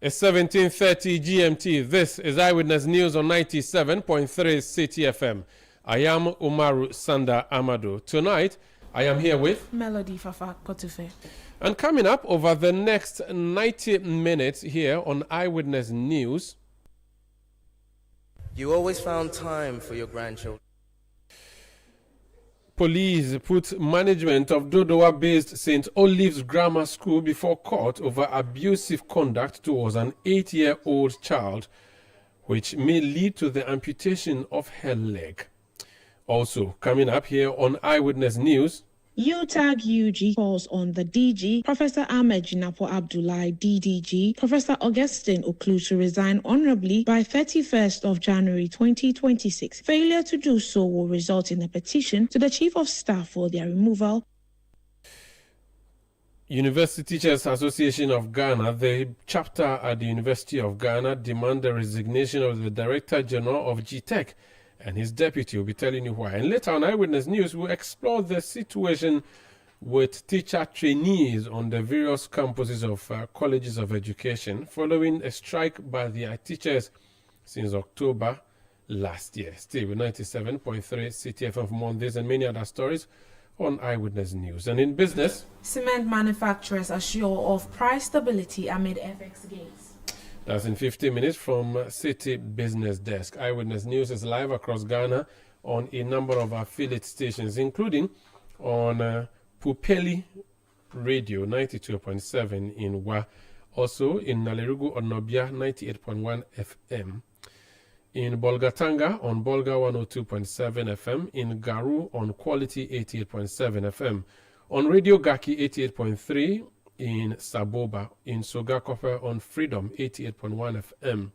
It's 17:30 GMT. This is Eyewitness News on 97.3 Citi FM. I am Umaru Sanda Amado. Tonight, I am here with Melody Fafa Kotufe. And coming up over the next 90 minutes here on Eyewitness News. You always found time for your grandchildren. Police put management of Dodowa-based St. Olive's Grammar School before court over abusive conduct towards an 8-year-old child, which may lead to the amputation of her leg. Also, coming up here on Eyewitness News, UTAG UG calls on the DG, Professor Ahmed Jinapo Abdullahi, DDG, Professor Augustine Oklu to resign honorably by 31st of January 2026. Failure to do so will result in a petition to the Chief of Staff for their removal. University Teachers Association of Ghana, the chapter at the University of Ghana, demand the resignation of the Director General of GTech and his deputy. Will be telling you why. And later on Eyewitness News, we'll explore the situation with teacher trainees on the various campuses of colleges of education following a strike by the teachers since October last year. Stay with 97.3 Citi FM for more on this and many other stories on Eyewitness News. And in business, Cement manufacturers are sure of price stability amid FX gains. That's in 50 minutes from Citi Business Desk. Eyewitness News is live across Ghana on a number of affiliate stations, including on Pupeli Radio 92.7 in Wa, also in Nalerugu on Nobia 98.1 FM, in Bolgatanga on Bolga 102.7 FM, in Garu on Quality 88.7 FM, on Radio Gaki 88.3 in Saboba, in Sogakope on Freedom 88.1 FM,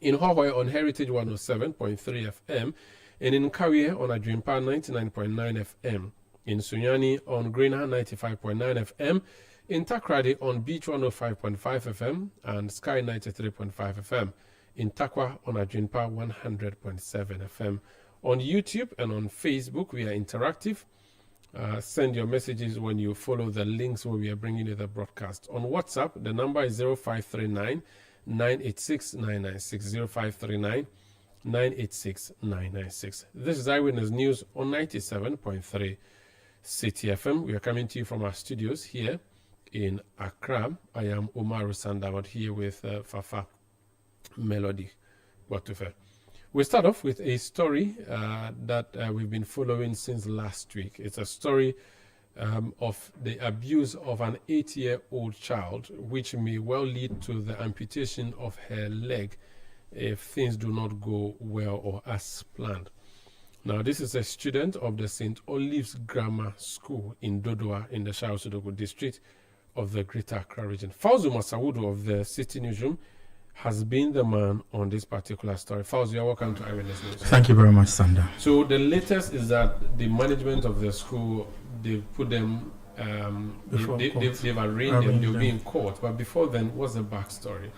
in Hawaii on Heritage 107.3 FM, and in Kawie on Adrimpa 99.9 FM, in Sunyani on Greener 95.9 FM, in Takrady on Beach 105.5 FM and Sky 93.5 FM, in Takwa on Adrimpa 100.7 FM. On YouTube and on Facebook, we are interactive. Send your messages when you follow the links where we are bringing you the broadcast. On WhatsApp, the number is 0539 986 996, 0539 986 996. This is Eyewitness News on 97.3 Citi FM. We are coming to you from our studios here in Accra. I am Umaru Sandawad here with Fafa Melody Watufe. We start off with a story that we've been following since last week. It's a story of the abuse of an 8-year-old child, which may well lead to the amputation of her leg if things do not go well or as planned. Now, this is a student of the St. Olive's Grammar School in Dodowa in the Shao-Sudoku district of the Greater Accra region. Fauzu Masawudu of the Citi Newsroom has been the man on this particular story. Fauzi, you're welcome to Eyewitness News. Thank you very much, Sanda. So the latest is that the management of the school, they've put them, they've arraigned them, they'll be in court. But before then, what's the backstory?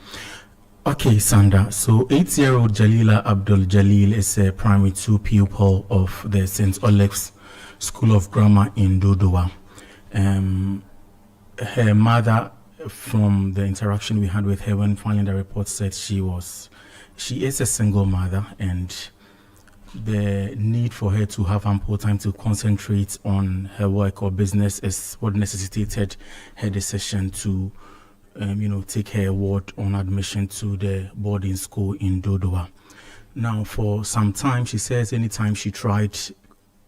Okay, Sanda. So 8-year-old Jalila Abdul Jalil is a primary 2 pupil of the St. Olive's School of Grammar in Dodowa. Her mother, from the interaction we had with her when filing the report, said she is a single mother, and the need for her to have ample time to concentrate on her work or business is what necessitated her decision to take her award on admission to the boarding school in Dodowa. Now, for some time, she says anytime she tried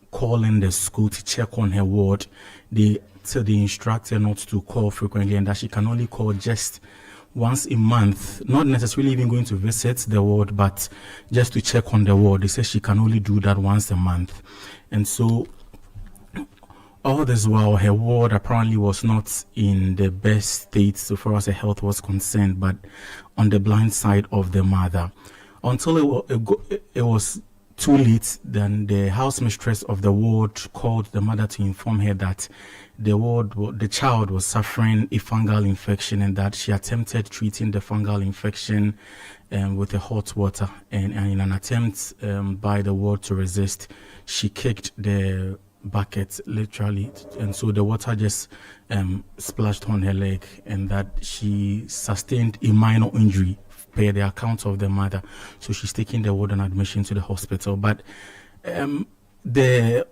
calling the school to check on her ward, they instruct her not to call frequently and that she can only call just once a month, not necessarily even going to visit the ward, but just to check on the ward. They say she can only do that once a month. And so all this while, her ward apparently was not in the best state so far as her health was concerned, but on the blind side of the mother. Until it was too late, then the house mistress of the ward called the mother to inform her that the child was suffering a fungal infection and that she attempted treating the fungal infection with the hot water. And in an attempt by the ward to resist, she kicked the bucket, literally, and so the water just splashed on her leg, and that she sustained a minor injury per the account of the mother. So she's taking the ward on admission to the hospital. But the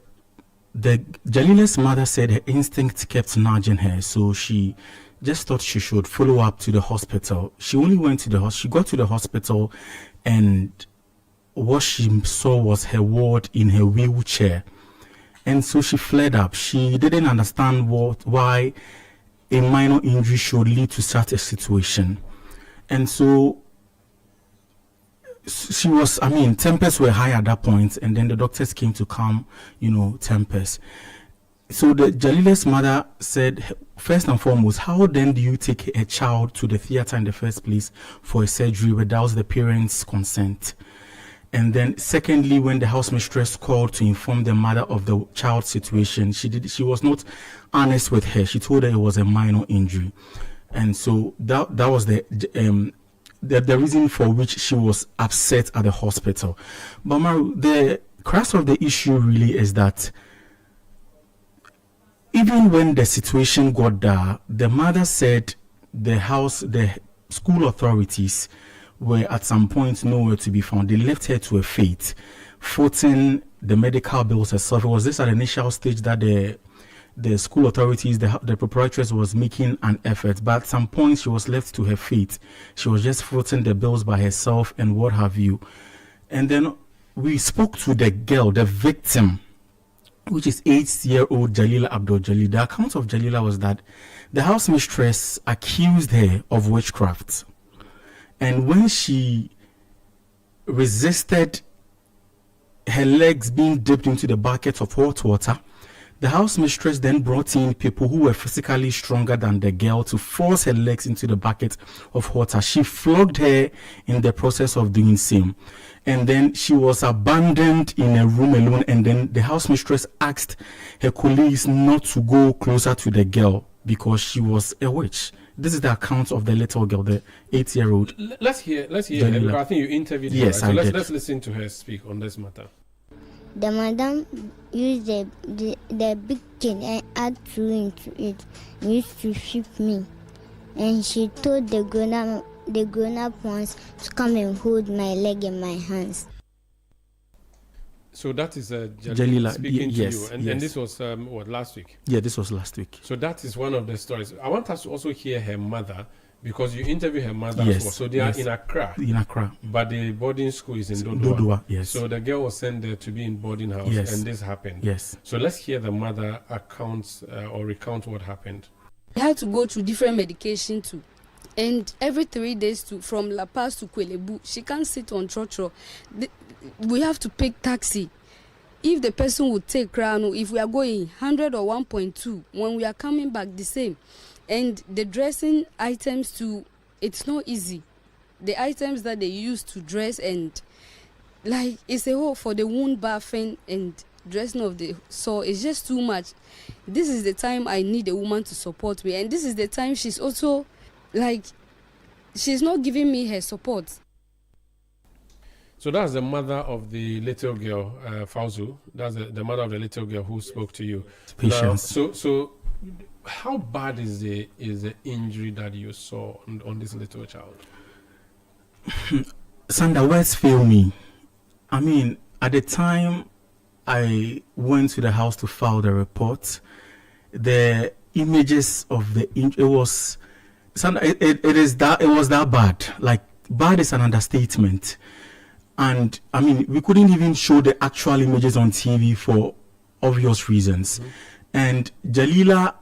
Jalila's mother said her instinct kept nudging her, so she just thought she should follow up to the hospital. She only went to the hospital. She got to the hospital, and what she saw was her ward in her wheelchair. And so she flared up. She didn't understand why a minor injury should lead to such a situation. And so she was, tempers were high at that point, and then the doctors came to calm, tempers. So the Jalila's mother said, first and foremost, how then do you take a child to the theater in the first place for a surgery without the parents' consent? And then secondly, when the house mistress called to inform the mother of the child's situation, she was not honest with her. She told her it was a minor injury. And so that was the reason for which she was upset at the hospital. But Maru, the crux of the issue really is that even when the situation got there, the mother said the school authorities were at some point nowhere to be found. They left her to her fate, footing the medical bills herself. It was this at the initial stage that the school authorities, the proprietress was making an effort, but at some point she was left to her fate. She was just footing the bills by herself and what have you. And then we spoke to the girl, the victim, which is 8-year-old Jalila Abdul Jalil. The account of Jalila was that the house mistress accused her of witchcraft. And when she resisted her legs being dipped into the bucket of hot water, the house mistress then brought in people who were physically stronger than the girl to force her legs into the bucket of water. She flogged her in the process of doing same. And then she was abandoned in a room alone. And then the house mistress asked her colleagues not to go closer to the girl because she was a witch. This is the account of the little girl, the 8-year-old. Let's hear her, because I think you interviewed her. Yes, right? So I did. Let's listen to her speak on this matter. The madam used the big cane and add two into it, used to ship me. And she told the grown-up ones to come and hold my leg in my hands. So that is Jalila speaking to yes, you. And yes. this was, last week? Yeah, this was last week. So that is one of the stories. I want us to also hear her mother, because you interview her mother Yes, as well. So they are in Accra. In Accra. But the boarding school is in Dodua. Dodua, yes. So the girl was sent there to be in boarding house, Yes. and this happened. Yes. So let's hear the mother recount what happened. I had to go through different medication too. And every 3 days from La Paz to Kwelebu, she can't sit on trotro. We have to pick taxi. If the person would take crown, if we are going 100 or 1.2, when we are coming back the same. And the dressing items too, it's not easy. The items that they use to dress, and like it's a whole for the wound bathing and dressing of the sore, it's just too much. This is the time I need a woman to support me, and this is the time she's also like she's not giving me her support. So that's the mother of the little girl, Fauzu. That's the mother of the little girl who spoke to you. Patience. Now, so how bad is the injury that you saw on this little child? Sandra, words fail me. I mean, at the time I went to the house to file the report, the images of the injury, it was that bad. Like, bad is an understatement. And I mean, we couldn't even show the actual images on TV for obvious reasons. Mm-hmm. And Jalila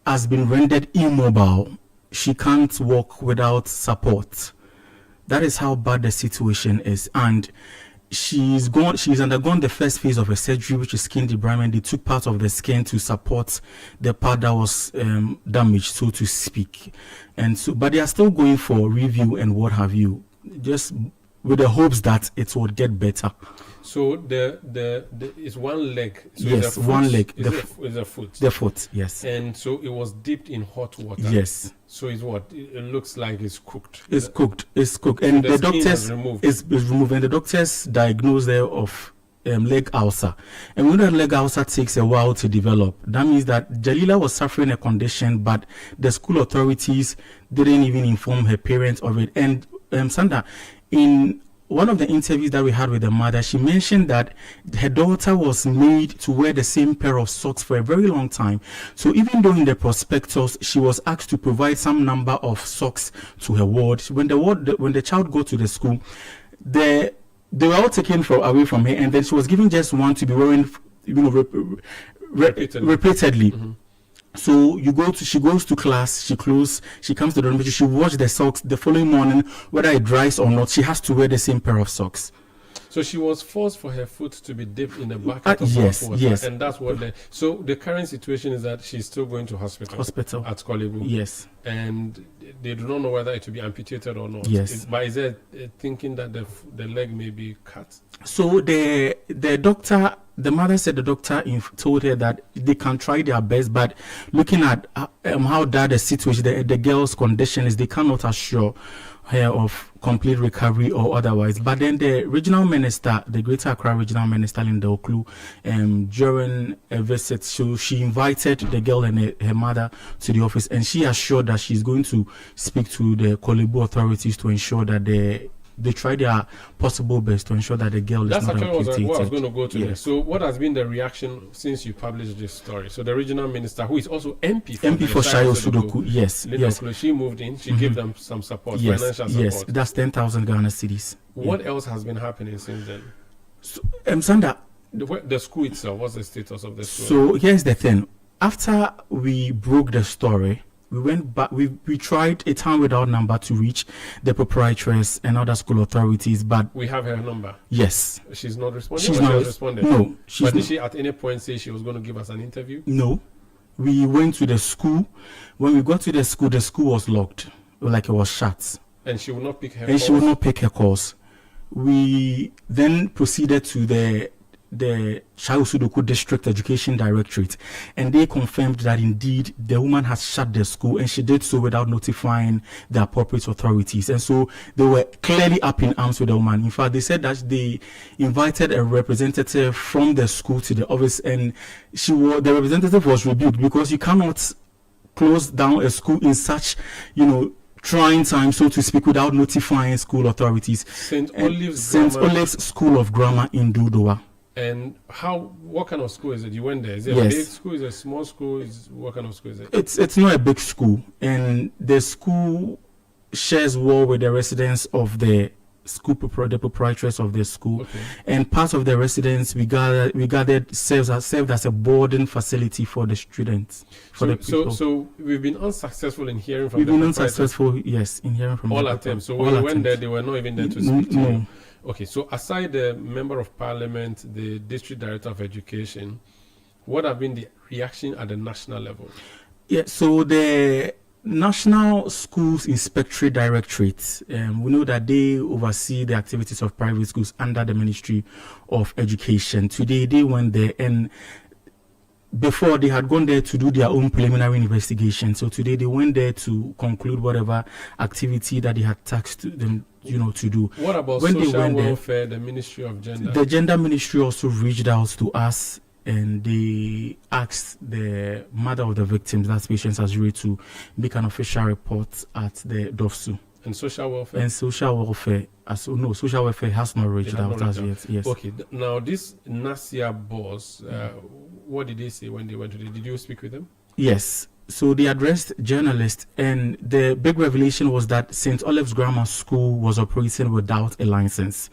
has been rendered immobile. She can't walk without support. That is how bad the situation is. And she's undergone the first phase of a surgery, which is skin debridement. They took part of the skin to support the part that was damaged, so to speak. And so, but they are still going for review and what have you, just with the hopes that it will get better. So the is one leg. So yes, one leg. Is a foot. The foot, yes. And so it was dipped in hot water. Yes. So it's what? It looks like it's cooked. It's cooked. And the doctors removed. is removed. And the doctors diagnosed her of leg ulcer. And when that leg ulcer takes a while to develop, that means that Jalila was suffering a condition, but the school authorities didn't even inform her parents of it. And Sandra, in one of the interviews that we had with the mother, she mentioned that her daughter was made to wear the same pair of socks for a very long time. So even though in the prospectus she was asked to provide some number of socks to her ward, when the child got to the school, they were all taken away from her, and then she was given just one to be wearing, repeatedly. Mm-hmm. So she goes to class, she comes to the dormitory, she washes the socks. The following morning, whether it dries or not, she has to wear the same pair of socks. So she was forced for her foot to be dipped in a bucket of yes, water. Yes. And that's what so the current situation is that she's still going to hospital at Kolebu. Yes. And they do not know whether it will be amputated or not. Yes. But is there thinking that the leg may be cut? So the doctor, the mother said the doctor told her that they can try their best, but looking at how the situation, the girl's condition is, they cannot assure her of complete recovery or otherwise. But then the regional minister, the Greater Accra regional minister, Linda Oklu, during a visit, so she invited the girl and her mother to the office, and she assured that she's going to speak to the Kolebu authorities to ensure that they try their possible best to ensure that the girl is not amputated. That's actually what I was going to go to. Yes. So what has been the reaction since you published this story? So the regional minister, who is also MP for Shayo Sudoku, yes. Oklu, she moved in, she gave them some support, financial support. Yes, that's 10,000 Ghana cedis. What else has been happening since then? So, Sanda, the school itself, what's the status of the school? So here's the thing. After we broke the story, we went back, we tried a time without number to reach the proprietress and other school authorities, but we have her number. Yes. She's not responding. She's not responded. No. But did she at any point say she was going to give us an interview? No. We went to the school. When we got to the school was locked, like it was shut. And she would not pick her calls? And she would not pick her calls. We then proceeded to the Shayo Sudoku District Education Directorate, and they confirmed that indeed the woman has shut the school, and she did so without notifying the appropriate authorities. And so they were clearly up in arms with the woman. In fact, they said that they invited a representative from the school to the office, and the representative was rebuked because you cannot close down a school in such, trying time, so to speak, without notifying school authorities. St. Olive's School of Grammar in Dudowa. And what kind of school is it? You went there. Is it a big school? Is it a small school? What kind of school is it? It's not a big school, and the school shares well with the residents of the school, the proprietress of the school. Okay. And part of the residents we gathered served as a boarding facility for the students. So we've been unsuccessful in hearing from them. We've been unsuccessful, yes, in hearing from all attempts. So when we went there, they were not even there to speak to you. Okay, so aside the Member of Parliament, the District Director of Education, what have been the reaction at the national level? Yeah, so the National Schools Inspectorate Directorate, we know that they oversee the activities of private schools under the Ministry of Education. Today, they went there, and before they had gone there to do their own preliminary investigation. So today they went there to conclude whatever activity that they had tasked them, to do. What about social welfare, the Ministry of Gender? The Gender Ministry also reached out to us, and they asked the mother of the victims, that's Patience Azure, to make an official report at the DOFSU. And social welfare? And social welfare, social welfare has not reached out as yet. Yes. Okay. Now, this Nasia boss, what did they say when they went to Did you speak with them? Yes. So they addressed journalists, and the big revelation was that St. Olive's Grammar School was operating without a license.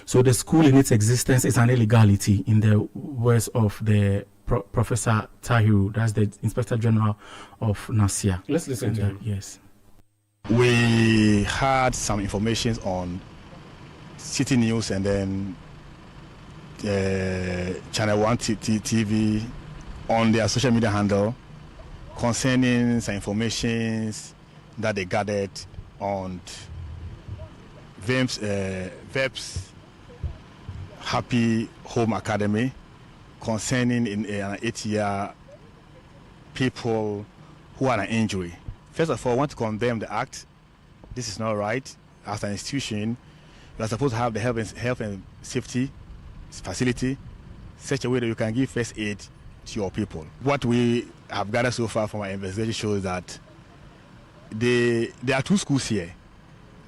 So the school in its existence is an illegality, in the words of the Professor Tahiru, that's the Inspector General of Nasia. Let's listen to him. Yes. We had some information on Citi News and then Channel 1 TV on their social media handle concerning some information that they gathered on VEP's Happy Home Academy concerning an 8-year people who had an injury. First of all, I want to condemn the act. This is not right. As an institution, we are supposed to have the health and safety facility, such a way that you can give first aid to your people. What we have gathered so far from our investigation shows that there are two schools here.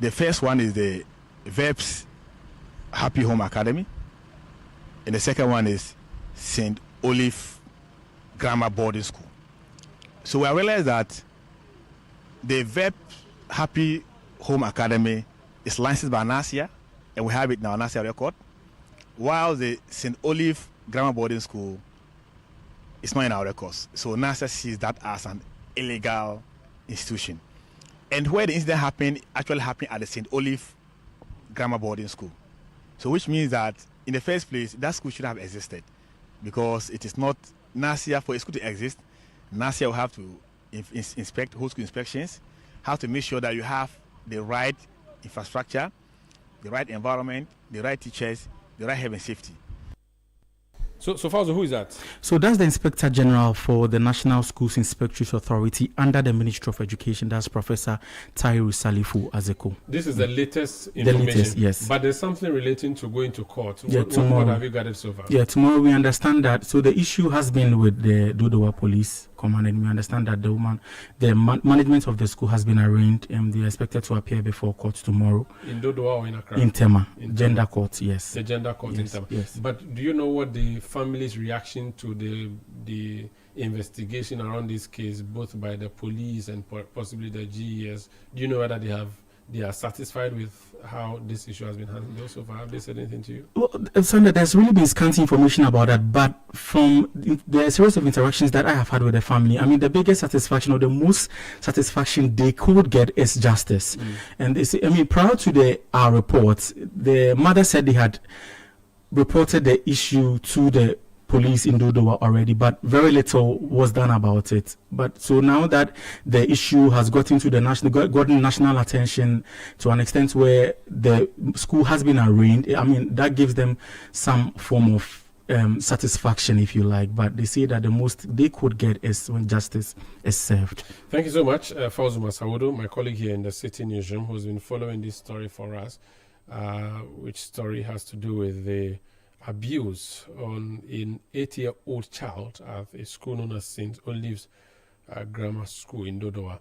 The first one is the VEPS Happy Home Academy, and the second one is St. Olive Grammar Boarding School. So I realized that the VEPS Happy Home Academy is licensed by NASIA, and we have it in our NASIA record, while the St. Olive Grammar Boarding School is not in our records. So NASIA sees that as an illegal institution. And where the incident happened actually happened at the St. Olive Grammar Boarding School. So which means that in the first place, that school should have existed, because it is not NASIA. For a school to exist, NASIA will have to inspect, hold school inspections, have to make sure that you have the right infrastructure, the right environment, the right teachers, the right health and safety. So Fauzo, who is that? So that's the Inspector General for the National Schools Inspectorate Authority under the Ministry of Education. That's Professor Tahiru Salifu Azeko. This is the latest information. The latest, yes. But there's something relating to going to court. Yeah, what have you gathered so far? Yeah, tomorrow we understand that. So the issue has been with the Dodowa Police Command, and we understand that the management of the school has been arraigned, and they are expected to appear before court tomorrow. In Dodowa or in Accra? In Tema. Gender court, yes. The gender court, yes, in Tema. Yes. But do you know what the family's reaction to the investigation around this case, both by the police and possibly the GES? Do you know whether they are satisfied with how this issue has been handled so far? Have they said anything to you? Well, Sandra, there's really been scanty information about that, but from the series of interactions that I have had with the family, I mean, the biggest satisfaction or the most satisfaction they could get is justice. And they say, I mean, prior to our report, the mother said they had reported the issue to the police in Dodowa already, but very little was done about it. But so now that the issue has gotten national attention to an extent where the school has been arraigned, I mean, that gives them some form of satisfaction, if you like. But they say that the most they could get is when justice is served. Thank you so much, Fauzo Masawodo, my colleague here in the Citi newsroom, who's been following this story for us, which story has to do with the abuse on an 8-year-old child at a school known as St. Olive's Grammar School in Dodowa.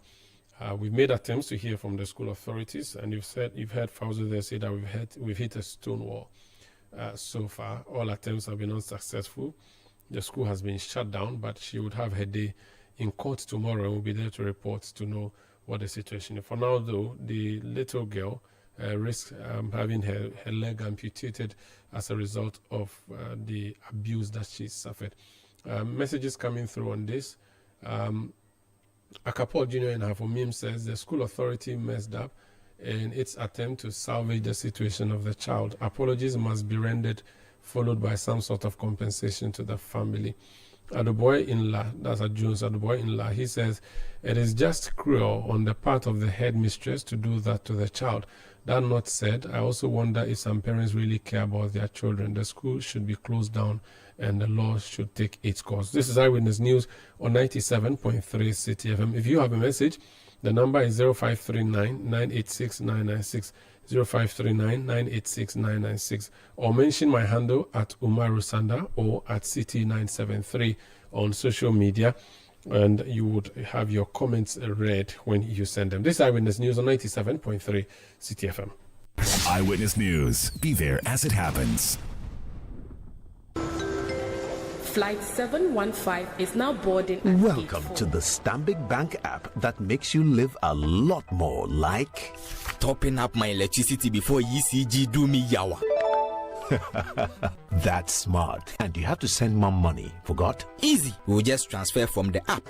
We've made attempts to hear from the school authorities, and you've heard Fauzo there say that we've hit a stone wall. So far, all attempts have been unsuccessful. The school has been shut down, but she would have her day in court tomorrow and will be there to report to know what the situation is. For now, though, the little girl risks having her leg amputated as a result of the abuse that she suffered. Messages coming through on this. Akapol Jr. in Hafomim says the school authority messed up in its attempt to salvage the situation of the child. Apologies must be rendered, followed by some sort of compensation to the family. Aduboy-in-law, that's a Jones Aduboy-in-law, he says, it is just cruel on the part of the headmistress to do that to the child. That not said, I also wonder if some parents really care about their children. The school should be closed down and the law should take its course. This is Eyewitness News on 97.3 Citi FM. If you have a message, the number is 0539-986-996, 0539-986-996, or mention my handle at Umaru Sanda or at Citi973 on social media, and you would have your comments read when you send them. This is Eyewitness News on 97.3 Citi FM. Eyewitness News. Be there as it happens. Flight 715 is now boarding. Welcome to the Stanbic Bank app that makes you live a lot more like topping up my electricity before ECG do me yawa. That's smart. And you have to send more money. Forgot? Easy. We'll just transfer from the app.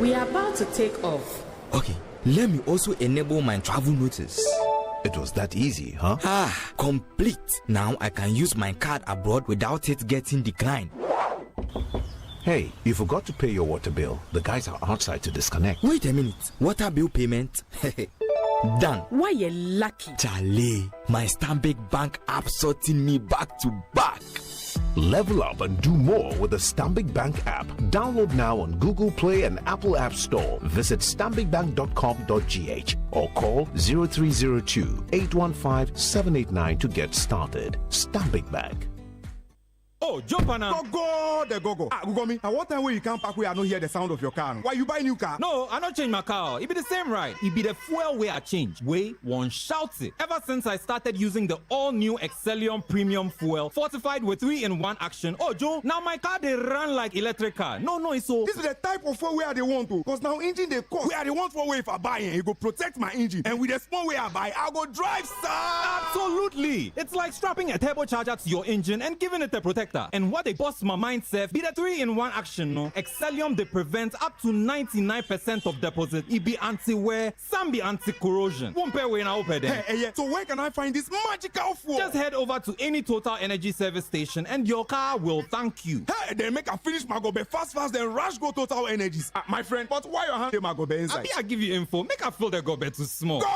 We are about to take off. Okay. Let me also enable my travel notice. It was that easy, huh? Complete. Now I can use my card abroad without it getting declined. Hey, you forgot to pay your water bill. The guys are outside to disconnect. Wait a minute. Water bill payment? Done. Why you lucky? Charlie, my Stanbic Bank app sorting me back to back. Level up and do more with the Stanbic Bank app. Download now on Google Play and Apple App Store. Visit stanbicbank.com.gh or call 0302-815-789 to get started. Stanbic Bank. Oh, jump on Go. Go me. At what time will you come back where I don't hear the sound of your car? Why you buy new car? No, I don't change my car. It be the same ride. It be the fuel way I change. Way one shouts it. Ever since I started using the all-new Excellium Premium Fuel, fortified with 3-in-1 action. Oh, Joe, now my car they run like electric car. No, it's so. This is the type of fuel where they want to. Because now engine they cost. Where they want for way if I buy it go protect my engine. And with the small way I buy, I go drive, sir. Absolutely. It's like strapping a turbocharger to your engine and giving it a protector. And what they bust my mind says be the 3-in-1 action, no? Excellium they prevent up to 99% of deposit. It be anti-wear, some be anti-corrosion. Won't pay when I open them. Hey, so where can I find this magical fuel? Just head over to any Total Energy service station and your car will thank you. Hey, then make a finish my gobe fast, then rush go Total Energies. My friend, but why your hand my gobe inside? I give you info. Make a fill the gobe too small. Go.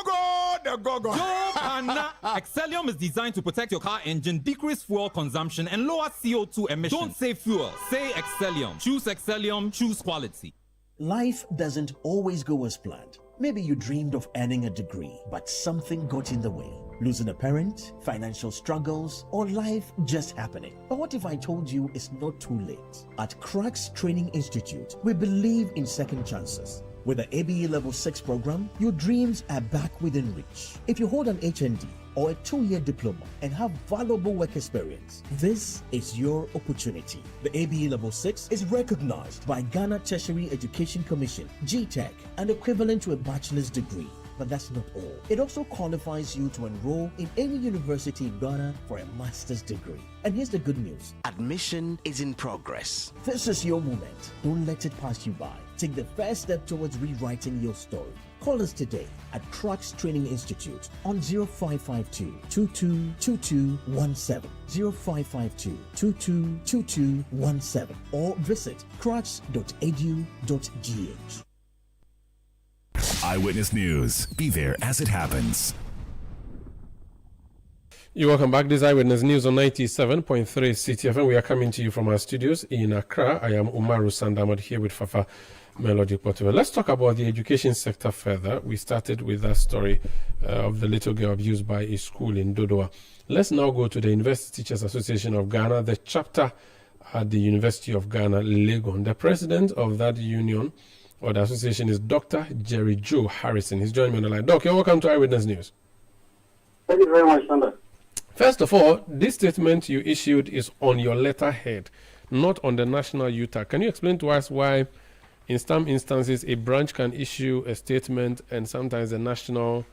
Excellium is designed to protect your car engine, decrease fuel consumption, and lower CO2 emissions. Don't say fuel, say Excellium. Choose Excellium, choose quality. Life doesn't always go as planned. Maybe you dreamed of earning a degree, but something got in the way. Losing a parent, financial struggles, or life just happening. But what if I told you it's not too late? At Cracks Training Institute, we believe in second chances. With the ABE Level 6 program, your dreams are back within reach. If you hold an HND or a 2-year diploma and have valuable work experience, this is your opportunity. The ABE Level 6 is recognized by Ghana Tertiary Education Commission, GTEC, and equivalent to a bachelor's degree. But that's not all. It also qualifies you to enroll in any university in Ghana for a master's degree. And here's the good news. Admission is in progress. This is your moment. Don't let it pass you by. Take the first step towards rewriting your story. Call us today at Cracks Training Institute on 0552 222217, 0552 222217, or visit cracks.edu.gh. Eyewitness News. Be there as it happens. You're welcome back. This is Eyewitness News on 97.3 Citi FM. We are coming to you from our studios in Accra. I am Umaru Sandamad here with Fafa Melody Portable. Let's talk about the education sector further. We started with that story of the little girl abused by a school in Dodoa. Let's now go to the University Teachers Association of Ghana, the chapter at the University of Ghana, Legon. The president of that union or the association is Dr. Jerry Joe Harrison. He's joining me on the line. Doc, welcome to Eyewitness News. Thank you very much, Sander. First of all, this statement you issued is on your letterhead, not on the National UTAG. Can you explain to us why, in some instances, a branch can issue a statement and sometimes the national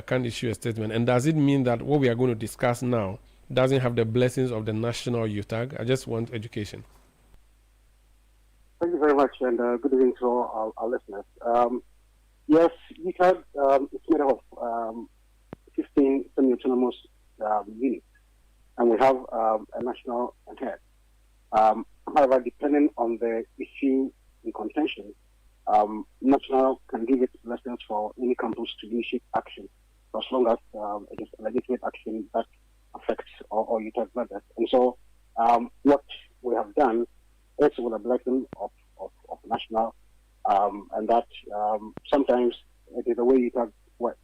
can't issue a statement? And does it mean that what we are going to discuss now doesn't have the blessings of the National UTAG? I just want education. Thank you very much, and good evening to all our listeners. Yes, UTAG is made up of 15 semi-autonomous units, and we have a national head. However, depending on the issue in contention, national can give its lessons for any campus to initiate action, as long as it is a legitimate action that affects all UTAG members. And so, what we have done is with a blessing of national, and that sometimes it is the way UTAG work.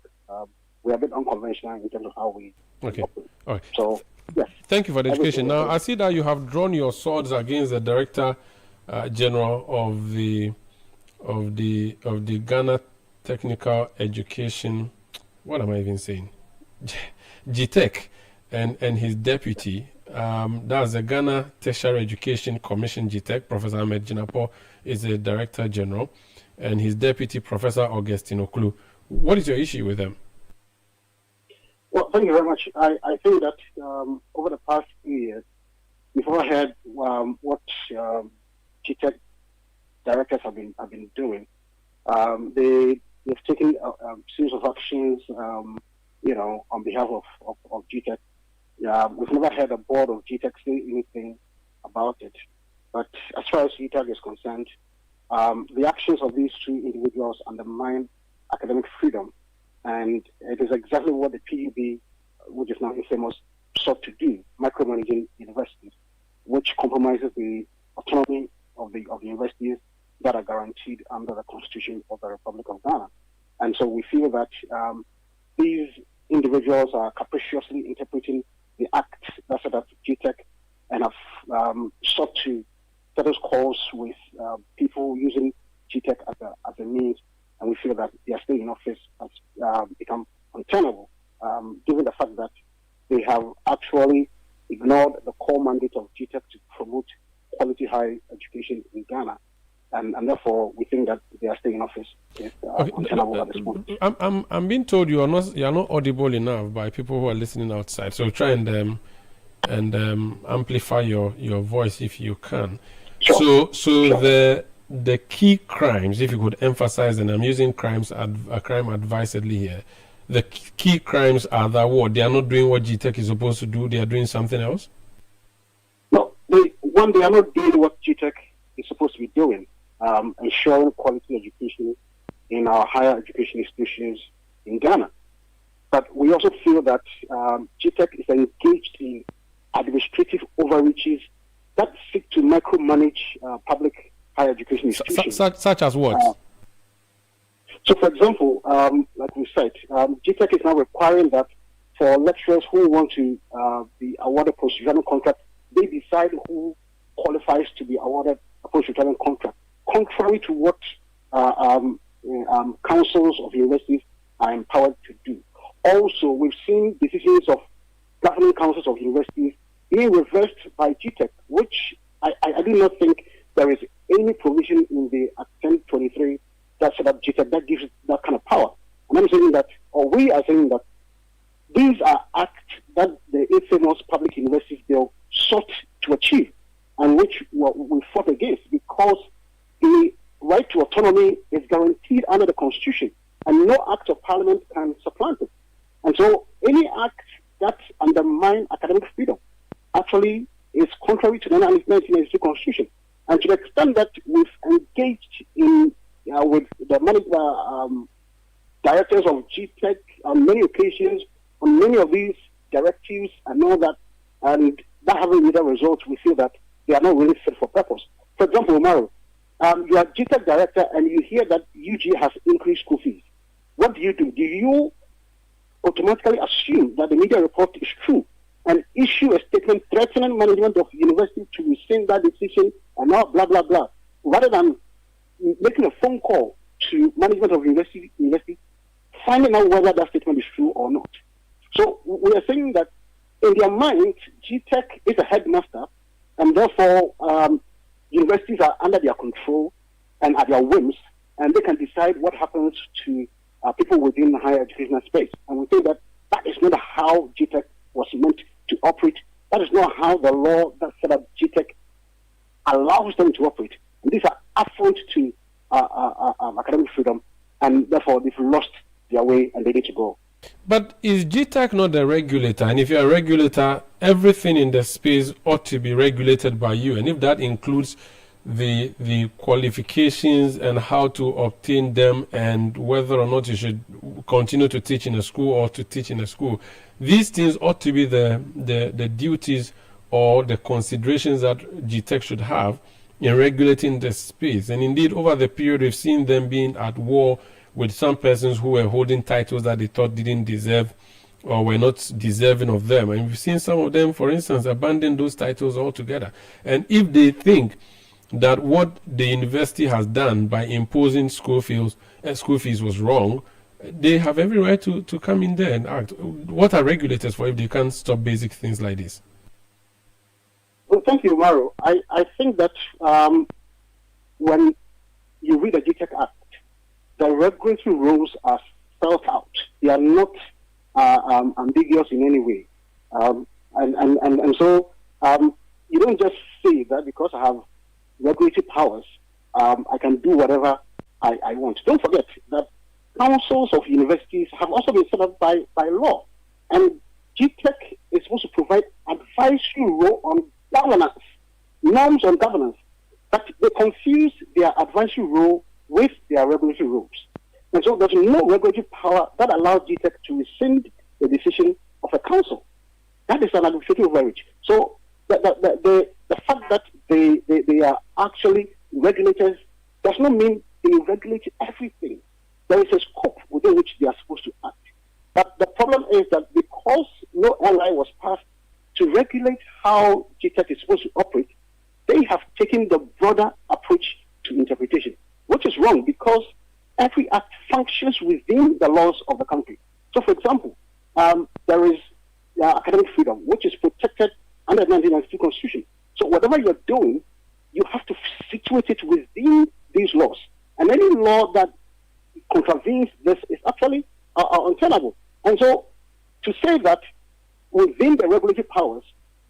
We are a bit unconventional in terms of how we operate. All right. So, yes. Thank you for the education. Now, I see that you have drawn your swords against the Director General of the Ghana Technical Education. What am I even saying? GTEC and his deputy. That's the Ghana Tertiary Education Commission, GTEC. Professor Ahmed Jinapo is the Director General, and his deputy, Professor Augustine Oklu. What is your issue with them? Well, thank you very much. I think that over the past few years, before I heard what GTEC directors have been doing, they've taken a series of actions, on behalf of GTEC. We've never heard a board of GTEC say anything about it. But as far as GTEC is concerned, the actions of these two individuals undermine academic freedom. And it is exactly what the PUB, which is now infamous, sought to do, micromanaging universities, which compromises the autonomy of the universities that are guaranteed under the Constitution of the Republic of Ghana. And so we feel that these individuals are capriciously interpreting the act that set up GTEC and have sought to settle calls with people using GTEC as a means, and we feel that their stay in office has become untenable, given the fact that they have actually ignored the core mandate of GTEC to promote quality higher education in Ghana. And therefore, we think that their stay in office is untenable at this point. I'm being told you are not audible enough by people who are listening outside. So try and amplify your voice if you can. Sure. So the key crimes, if you could emphasize, and I'm using crime advisedly here. The key crimes are that what they are not doing what GTEC is supposed to do. They are doing something else. No, they are not doing what GTEC is supposed to be doing. Ensuring quality education in our higher education institutions in Ghana. But we also feel that GTEC is engaged in administrative overreaches that seek to micromanage public higher education institutions. Such as what? So, for example, like we said, GTEC is now requiring that for lecturers who want to be awarded post-retirement contract, they decide who qualifies to be awarded a post-retirement contract, contrary to what councils of universities are empowered to do. Also, we've seen decisions of governing councils of universities being reversed by GTEC, which I do not think there is any provision in the Act 1023 that set up GTEC that gives that kind of power. And I'm saying that, or we are saying that, these are acts that the famous public universities bill sought to achieve, and which we fought against, because the right to autonomy is guaranteed under the Constitution, and no act of Parliament can supplant it. And so any act that undermines academic freedom actually is contrary to the 1992 Constitution. And to the extent that we've engaged in with the directors of GTEC on many occasions, on many of these directives and all that, and that having yielded results, we feel that they are not really fit for purpose. For example, Umaru, you are GTEC director and you hear that UG has increased school fees. What do? Do you automatically assume that the media report is true and issue a statement threatening management of university to rescind that decision and now blah, blah, blah, rather than making a phone call to management of university, finding out whether that statement is true or not? So we are saying that in their mind, GTEC is a headmaster, and therefore universities are under their control and at their whims, and they can decide what happens to people within the higher educational space. And we think that that is not how GTEC was meant to operate. That is not how the law that set up GTEC allows them to operate. And these are affront to academic freedom, and therefore they've lost their way and they need to go. But is GTEC not the regulator? And if you're a regulator, everything in the space ought to be regulated by you. And if that includes the qualifications and how to obtain them, and whether or not you should continue to teach in a school or to teach in a school, these things ought to be the duties or the considerations that GTEC should have in regulating the space. And indeed, over the period, we've seen them being at war with some persons who were holding titles that they thought didn't deserve or were not deserving of them. And we've seen some of them, for instance, abandon those titles altogether. And if they think that what the university has done by imposing school fees was wrong, they have every right to come in there and act. What are regulators for if they can't stop basic things like this? Well, thank you, Mauro. I think that when you read the GTEC Act, the regulatory rules are spelled out. They are not ambiguous in any way. And so you don't just say that because I have regulatory powers, I can do whatever I want. Don't forget that councils of universities have also been set up by law. And GTEC is supposed to provide advisory role on governance, norms on governance. But they confuse their advisory role with their regulatory rules. And so there's no regulatory power that allows GTEC to rescind the decision of a council. That is an administrative overreach. So the fact that they are actually regulators does not mean they regulate everything. There is a scope within which they are supposed to act. But the problem is that because no LI was passed to regulate how GTEC GTEC is supposed to operate, they have taken the broader approach to interpretation, which is wrong because every act functions within the laws of the country. So, for example, there is academic freedom, which is protected under the 1992 Constitution. So, whatever you're doing, you have to situate it within these laws. And any law that contravenes this is actually untenable. And so, to say that within the regulatory powers,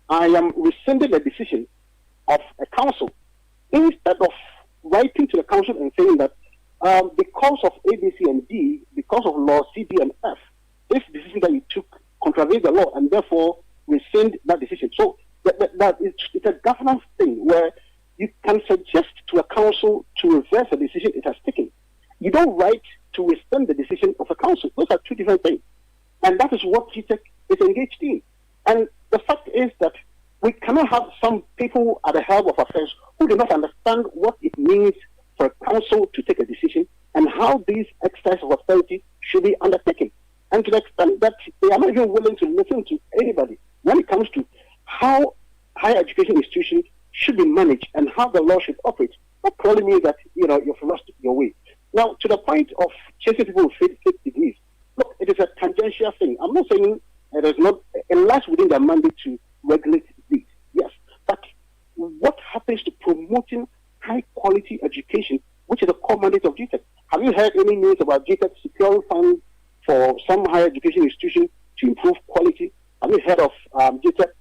I am rescinding the decision of a council, instead of writing to the council and saying that because of A, B, C, and D, because of law C, D, and F, this decision that you took contravenes the law, and therefore rescind that decision. So that it's a governance thing where you can suggest to a council to reverse a decision it has taken. You don't write to rescind the decision of a council. Those are two different things. And that is what GTEC is engaged in. And the fact is that we cannot have some people at the helm of affairs who do not understand what it means for a council to take a decision and how these exercise of authority should be undertaken. And to the extent that they are not even willing to listen to anybody when it comes to how higher education institutions should be managed and how the law should operate, that probably means that you've lost your way. Now, to the point of chasing people with fake degrees, look, it is a tangential thing. I'm not saying it is not, it lies within their mandate to regulate these, yes. But what happens to promoting high quality education, which is a core mandate of GTEC? Have you heard any news about GTEC securing funds for some higher education institution to improve quality? Have you heard of GTEC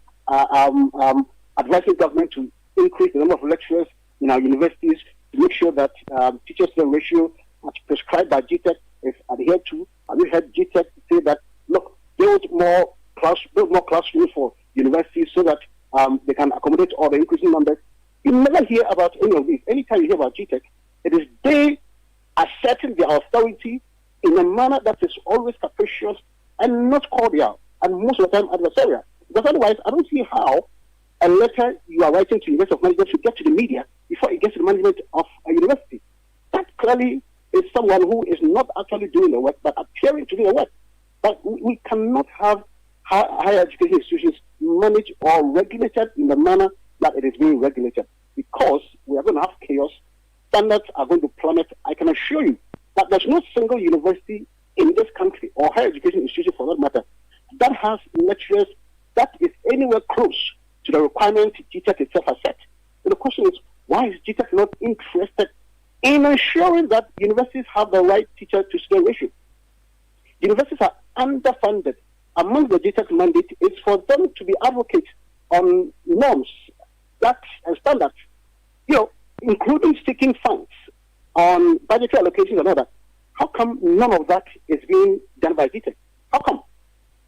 advising government to increase the number of lecturers in our universities to make sure that teacher-student ratio as prescribed by GTEC is adhered to? Have you heard GTEC say that, look, build more classrooms for universities so that they can accommodate all the increasing numbers? You never hear about any of this. Anytime you hear about GTEC, it is they asserting their authority in a manner that is always capricious and not cordial, and most of the time adversarial. Because otherwise, I don't see how a letter you are writing to University of Management should get to the media before it gets to the management of a university. That clearly is someone who is not actually doing the work, but appearing to do the work. But we cannot have higher education institutions managed or regulated in the manner that it is being regulated, because we are going to have chaos. Standards are going to plummet. I can assure you that there's no single university in this country, or higher education institution for that matter, that has lecturers that is anywhere close to the requirement GTEC itself has set. So the question is, why is GTEC not interested in ensuring that universities have the right teacher-to-student ratio? Universities are underfunded. Among the GTEC mandate is for them to be advocates on norms, and standards, including seeking funds on budgetary allocations and all that. How come none of that is being done by GTEC? How come?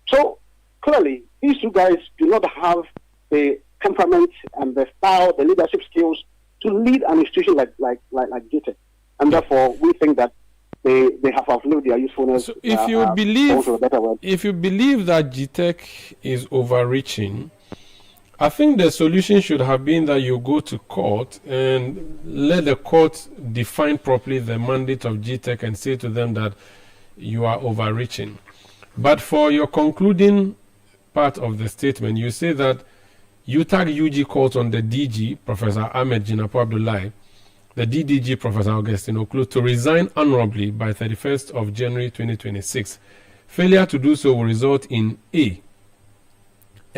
So clearly, these two guys do not have the temperament and the style, the leadership skills to lead an institution like GTEC, and therefore we think that they have outlived their usefulness. So if you believe that GTEC is overreaching, I think the solution should have been that you go to court and let the court define properly the mandate of GTEC and say to them that you are overreaching. But for your concluding part of the statement, you say that UG calls on the DG, Professor Ahmed Jinapor Abdullahi, the DDG, Professor Augustine Oklu, to resign honorably by 31st of January 2026. Failure to do so will result in a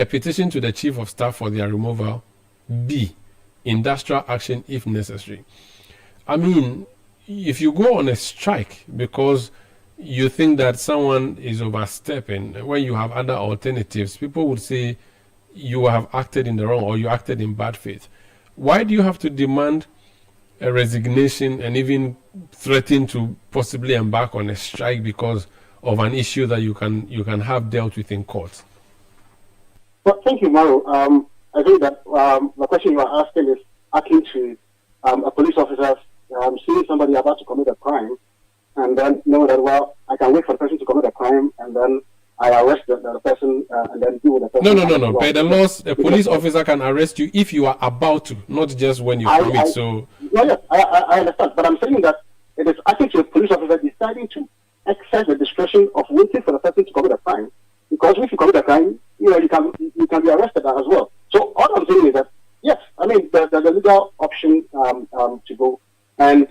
petition to the Chief of Staff for their removal, B, industrial action if necessary. I mean, if you go on a strike because you think that someone is overstepping, when you have other alternatives, people would say you have acted in the wrong or you acted in bad faith. Why do you have to demand a resignation and even threaten to possibly embark on a strike because of an issue that you can have dealt with in court? Well, thank you, Mauro. I think that the question you are asking is akin to a police officer seeing somebody about to commit a crime and then know that, well, I can wait for the person to commit a crime and then I arrest the person and then deal with the person. No. By the laws, a police officer can arrest you if you are about to, not just when you commit. I understand, but I'm saying that it is akin to a police officer deciding to exercise the discretion of waiting for the person to commit a crime, because if you commit a crime, you can be arrested as well. So all I'm saying is that there's a legal option to go, and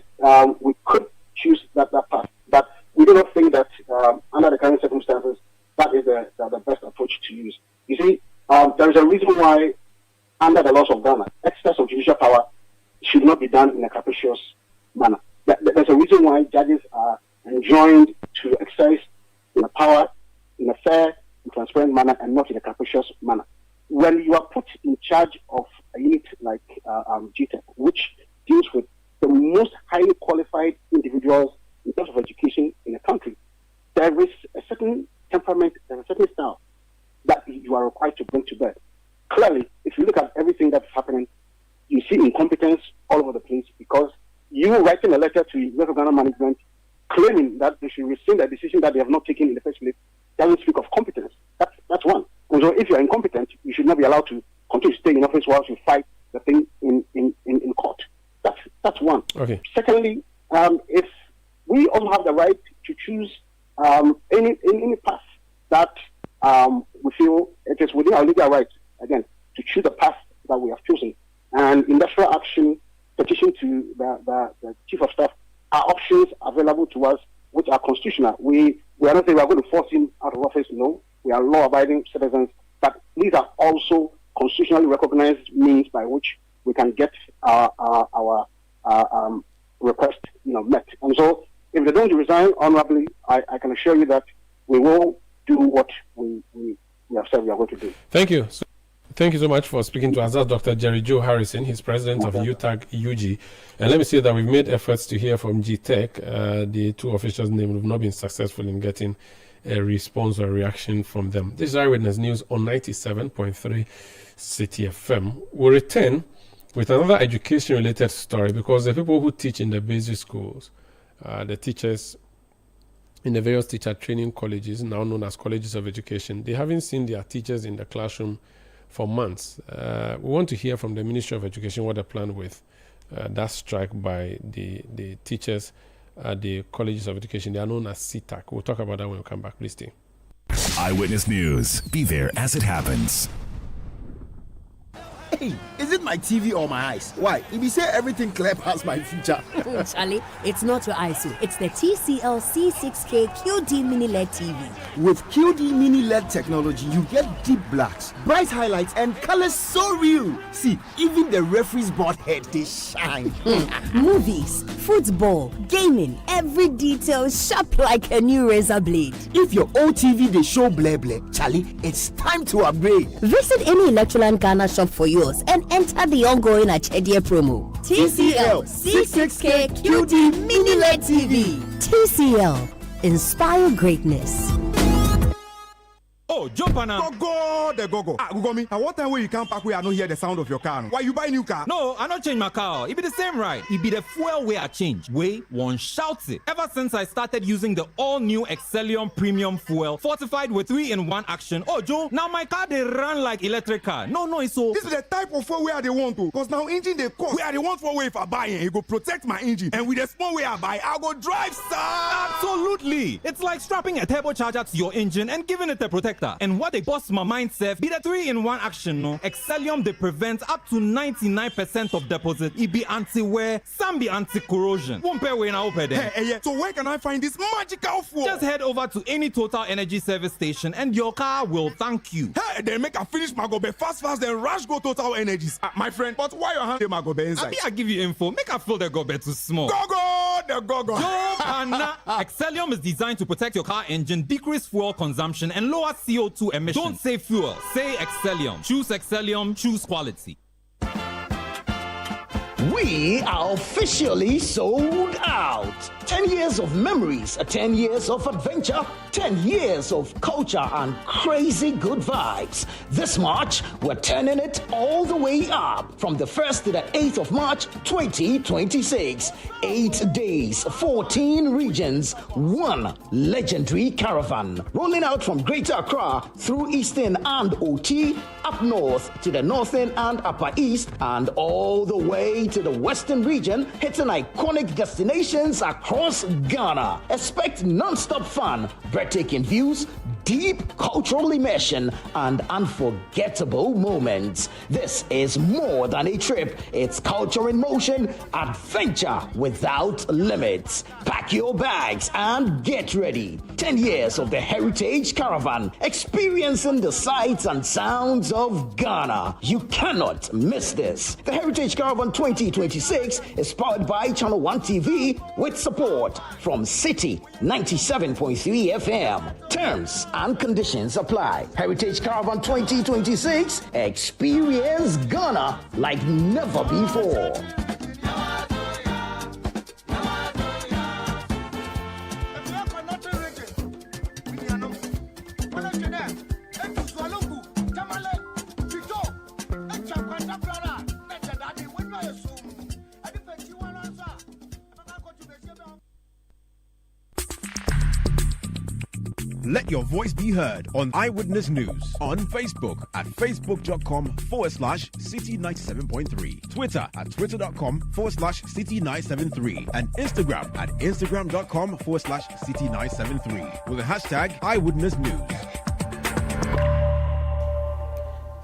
we could choose that path. But we do not think that under the current circumstances, that is the best approach to use. You see, there is a reason why, under the laws of Ghana, exercise of judicial power should not be done in a capricious manner. There's a reason why judges are enjoined to exercise the power in a fair and transparent manner and not in a capricious manner. When you are put in charge of a unit like GTEC, which deals with the most highly qualified individuals in terms of education in the country, there is a certain temperament, there's a certain style that you are required to bring to bear. Clearly, if you look at everything that's happening, you see incompetence all over the place, because you writing a letter to University of Ghana management claiming that they should rescind a decision that they have not taken in the first place doesn't speak of competence. That's one. And so if you're incompetent, you should not be allowed to continue to stay in office whilst you fight the thing in court. That's one. Okay. Secondly, if we also have the right to choose any path that we feel it is within our legal right, again, to choose the path that we have chosen. And industrial action, petition to the Chief of Staff are options available to us which are constitutional. We are not saying we are going to force him out of office. No, we are law-abiding citizens, but these are also constitutionally recognized means by which we can get our request, met. And so, if they don't resign honorably, I can assure you that we will do what we have said we are going to do. Thank you. Thank you so much for speaking to us. That's Dr. Jerry Joe Harrison. He's president of UTAG UG. And let me say that we've made efforts to hear from GTEC. The two officials named have not been successful in getting a response or a reaction from them. This is Eyewitness News on 97.3 Citi FM. We'll return with another education-related story, because the people who teach in the basic schools, the teachers in the various teacher training colleges, now known as colleges of education, they haven't seen their teachers in the classroom for months. We want to hear from the Ministry of Education what they plan with that strike by the teachers at the colleges of education. They are known as CITAC. We'll talk about that when we come back. Please stay. Eyewitness News. Be there as it happens. Hey, is it my TV or my eyes? Why? If you say everything clear past my future. Charlie, it's not your eyes, it's the TCL C6K QD Mini LED TV. With QD Mini LED technology, you get deep blacks, bright highlights, and colors so real. See, even the referee's board head, they shine. Movies, football, gaming, every detail sharp like a new razor blade. If your old TV they show blare blare, Charlie, it's time to upgrade. Visit any Electroland Ghana shop for yours and enter the ongoing Achedia promo. TCL C6K QD Mini LED TV. TCL, inspire greatness. Oh, jump on now. Go. Google me. At what time when you come back, we are not hear the sound of your car? Why you buy new car? No, I not change my car. It be the same ride. It be the fuel way I change. Way one shouts it. Ever since I started using the all-new Excellium Premium Fuel, fortified with 3-in-1 action. Oh, Joe, now my car they run like electric car. No, it's so. This is the type of fuel where they want to. Cause now engine they cost. Where they want for way if I buy it, it go protect my engine. And with the small way I buy, I go drive, sir. Absolutely. It's like strapping a turbocharger to your engine and giving it a protector. And what they bust my mind, Seth, be the 3-in-1 action, no? Excellium, they prevent up to 99% of deposit. It be anti-wear, some be anti-corrosion. Won't pay when I open them. Hey, so where can I find this magical fuel? Just head over to any Total Energy service station and your car will thank you. Hey, then make a finish my gobe fast, then rush go Total Energies. My friend, but why your hand my gobe inside? I give you info. Make a fill the gobe too small. Go. Excellium is designed to protect your car engine, decrease fuel consumption, and lower CO2 emissions. Don't say fuel, say Excellium. Choose Excellium, choose quality. We are officially sold out. 10 years of memories, 10 years of adventure, 10 years of culture and crazy good vibes. This March, we're turning it all the way up from the 1st to the 8th of March 2026. 8 days, 14 regions, one legendary caravan. Rolling out from Greater Accra through Eastern and OT, up north to the Northern and Upper East, and all the way to the Western region, hitting iconic destinations across Ghana. Expect non-stop fun, breathtaking views, deep cultural immersion, and unforgettable moments. This is more than a trip. It's culture in motion, adventure without limits. Pack your bags and get ready. 10 years of the Heritage Caravan, experiencing the sights and sounds of Ghana. You cannot miss this. The Heritage Caravan 2026 is powered by Channel 1 TV with support from Citi 97.3 FM. Terms and conditions apply. Heritage Caravan 2026, experience Ghana like never before. Let your voice be heard on Eyewitness News on Facebook at facebook.com/Citi97.3, Twitter at twitter.com/Citi973, and Instagram at instagram.com/Citi973 with the hashtag Eyewitness News.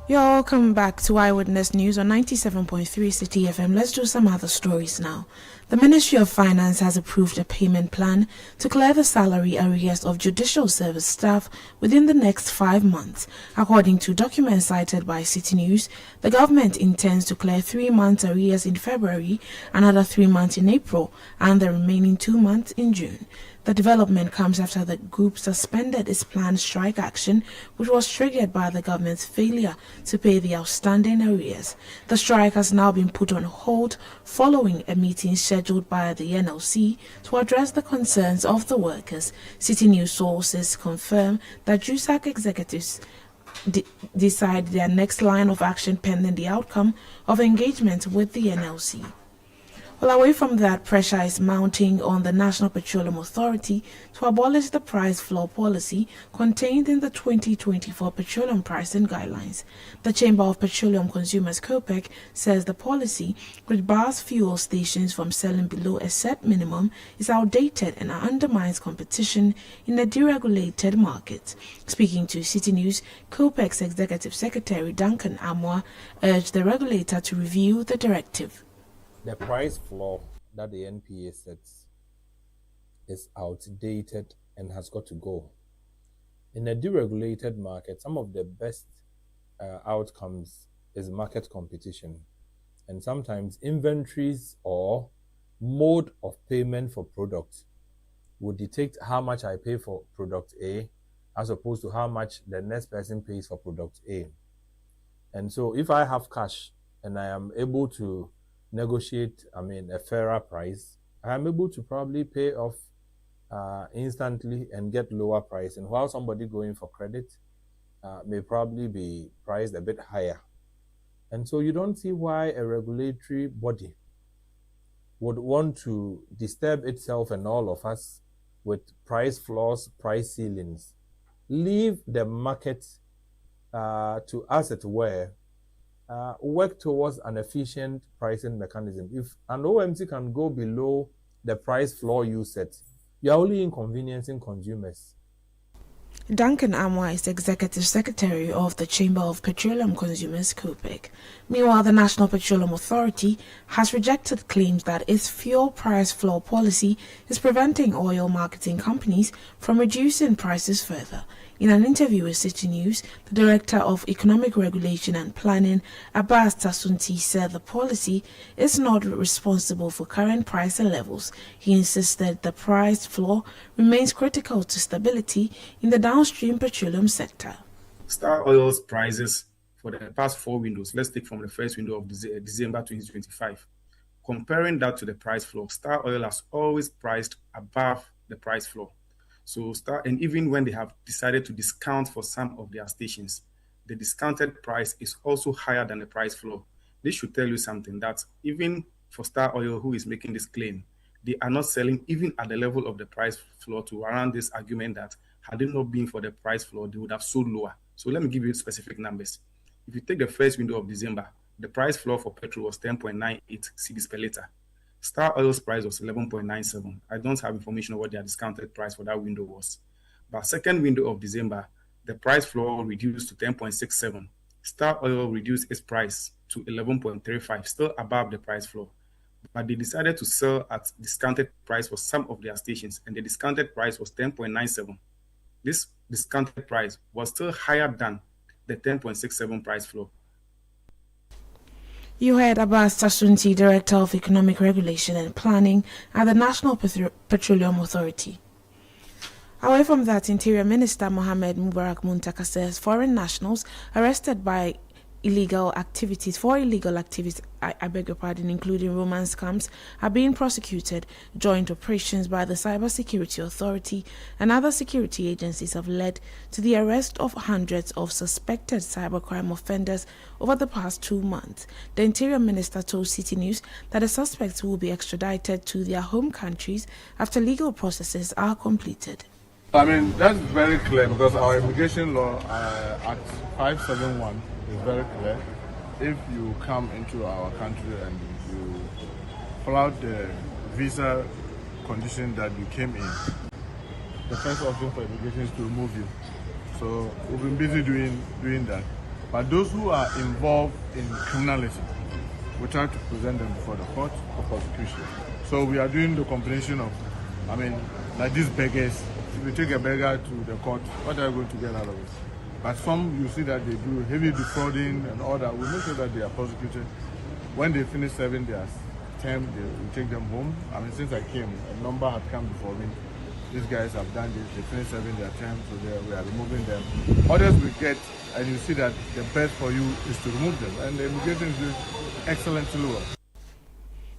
You're welcome back to Eyewitness News on 97.3 Citi FM. Let's do some other stories now. The Ministry of Finance has approved a payment plan to clear the salary arrears of judicial service staff within the next 5 months. According to documents cited by Citi News, the government intends to clear 3 months arrears in February, another 3 months in April, and the remaining 2 months in June. The development comes after the group suspended its planned strike action, which was triggered by the government's failure to pay the outstanding arrears. The strike has now been put on hold following a meeting scheduled by the NLC to address the concerns of the workers. Citi News sources confirm that JUSAC executives decide their next line of action pending the outcome of engagement with the NLC. Well, away from that, pressure is mounting on the National Petroleum Authority to abolish the price floor policy contained in the 2024 petroleum pricing guidelines. The Chamber of Petroleum Consumers (COPEC) says the policy, which bars fuel stations from selling below a set minimum, is outdated and undermines competition in a deregulated market. Speaking to Citi News, COPEC's Executive Secretary Duncan Amwa urged the regulator to review the directive. The price floor that the NPA sets is outdated and has got to go. In a deregulated market, some of the best outcomes is market competition. And sometimes inventories or mode of payment for products will dictate how much I pay for product A as opposed to how much the next person pays for product A. And so if I have cash and I am able to negotiate, a fairer price, I am able to probably pay off instantly and get lower price. And while somebody going for credit may probably be priced a bit higher. And so you don't see why a regulatory body would want to disturb itself and all of us with price floors, price ceilings. Leave the market to, as it were, work towards an efficient pricing mechanism. If an OMC can go below the price floor you set, you're only inconveniencing consumers. Duncan Amwa is Executive Secretary of the Chamber of Petroleum Consumers (COPEC). Meanwhile, the National Petroleum Authority has rejected claims that its fuel price floor policy is preventing oil marketing companies from reducing prices further. In an interview with Citi News, the Director of Economic Regulation and Planning, Abbas Tasunti, said the policy is not responsible for current price levels. He insisted the price floor remains critical to stability in the downstream petroleum sector. Star Oil's prices for the past 4 windows, let's take from the first window of December 2025. Comparing that to the price floor, Star Oil has always priced above the price floor. So and even when they have decided to discount for some of their stations, the discounted price is also higher than the price floor. This should tell you something, that even for Star Oil, who is making this claim, they are not selling even at the level of the price floor, to around this argument that had it not been for the price floor, they would have sold lower. So let me give you specific numbers. If you take the first window of December, the price floor for petrol was 10.98 cedis per liter. Star Oil's price was 11.97. I don't have information on what their discounted price for that window was. But second window of December, the price floor reduced to 10.67. Star Oil reduced its price to 11.35, still above the price floor. But they decided to sell at discounted price for some of their stations, and the discounted price was 10.97. This discounted price was still higher than the 10.67 price floor. You heard Abbas Tasunti, Director of Economic Regulation and Planning at the National Petroleum Authority. Away from that, Interior Minister Mohammed Mubarak Muntaka says foreign nationals arrested by illegal activities, I beg your pardon, including romance camps, are being prosecuted. Joint operations by the Cybersecurity Authority and other security agencies have led to the arrest of hundreds of suspected cybercrime offenders over the past 2 months. The Interior Minister told Citi News that the suspects will be extradited to their home countries after legal processes are completed. I mean, that's very clear because our immigration law, Act 571, is very clear. If you come into our country and you fill out the visa condition that you came in, the first option for immigration is to remove you. So we've been busy doing that. But those who are involved in criminality, we try to present them before the court for prosecution. So we are doing the combination of, I mean, like these beggars. If you take a beggar to the court, what are you going to get out of it? But some, you see that they do heavy defrauding and all that. We make sure that they are prosecuted. When they finish serving their term, we take them home. I mean, since I came, a number had come before me. These guys have done this. They finished serving their term, so we are removing them. Others we get, and you see that the best for you is to remove them. And the immigration is doing excellently well.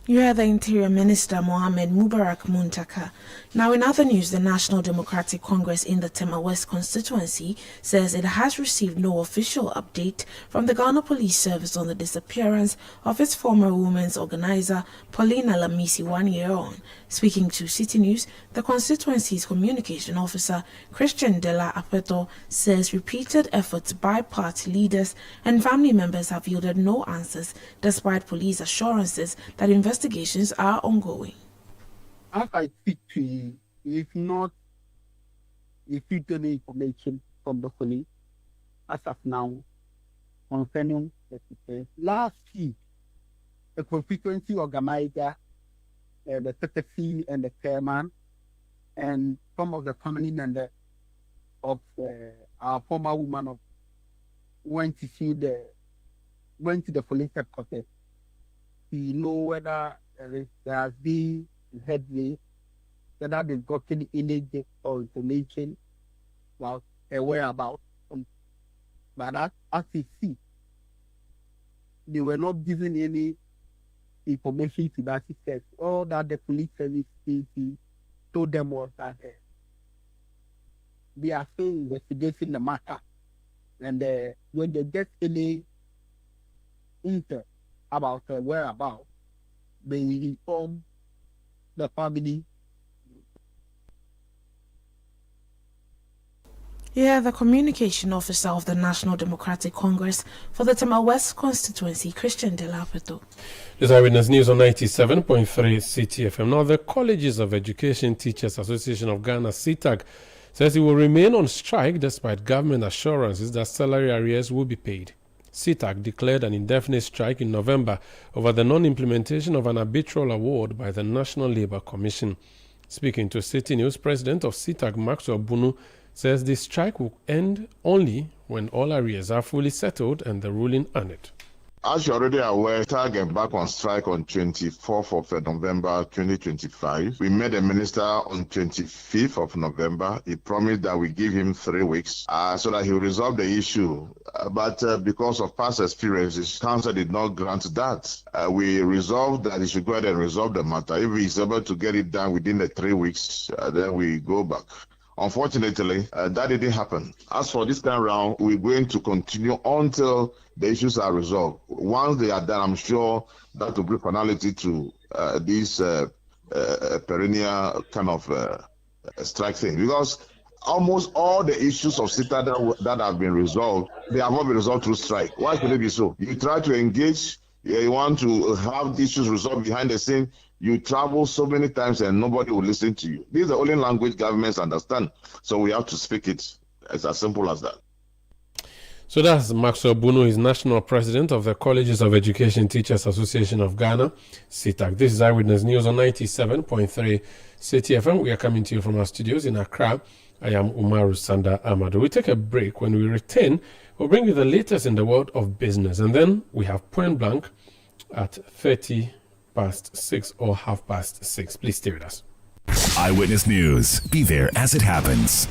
You heard the Interior Minister Mohammed Mubarak Muntaka. Now, in other news, the National Democratic Congress in the Tema West constituency says it has received no official update from the Ghana Police Service on the disappearance of its former women's organizer, Paulina Lamisi, 1 year on. Speaking to Citi News, the constituency's communication officer, Christian Dela Apeto, says repeated efforts by party leaders and family members have yielded no answers, despite police assurances that investigations are ongoing. As I speak to you, we've not received any information from the police as of now concerning the situation. Last week, the constituency organizer, the secretary and the chairman, and some of the family members of our former woman went to the police headquarters to know whether there has been headway, whether they've gotten any data or information about a whereabouts. But as you see, they were not given any information to that effect. All that the police service told them was that they are still investigating the matter, and when they get any intel about her whereabouts, they will inform the family. Yeah, the communication officer of the National Democratic Congress for the Tema West constituency, Christian Delapeto. This is Eyewitness News on 97.3 Citi FM. Now, the Colleges of Education Teachers Association of Ghana, CITAG, says it will remain on strike despite government assurances that salary arrears will be paid. CITAG declared an indefinite strike in November over the non-implementation of an arbitral award by the National Labour Commission. Speaking to Citi News, President of CITAG, Maxwell Bunu, says the strike will end only when all arrears are fully settled and the ruling honored. As you're already aware, TAG embarked on strike on 24th of November 2025. We met the minister on 25th of November. He promised that we give him 3 weeks so that he will resolve the issue. But because of past experiences, council did not grant that. We resolved that he should go ahead and resolve the matter. If he is able to get it done within the 3 weeks, then we go back. Unfortunately, that didn't happen. As for this time round, we're going to continue until the issues are resolved. Once they are done, I'm sure that will bring finality to this perennial kind of strike thing. Because almost all the issues of CITA that have been resolved, they have not been resolved through strike. Why should it be so? You try to engage, you want to have the issues resolved behind the scene, You travel so many times and nobody will listen to you. This is the only language governments understand. So we have to speak it. It's as simple as that. So that's Maxwell Bunu, is National President of the Colleges of Education Teachers Association of Ghana, CITAC. This is Eyewitness News on 97.3 Citi FM. We are coming to you from our studios in Accra. I am Umaru Sanda Amado. We take a break. When we return, we'll bring you the latest in the world of business. And then we have Point Blank at 6:30 or 6:30. Please stay with us. Eyewitness News. Be there as it happens.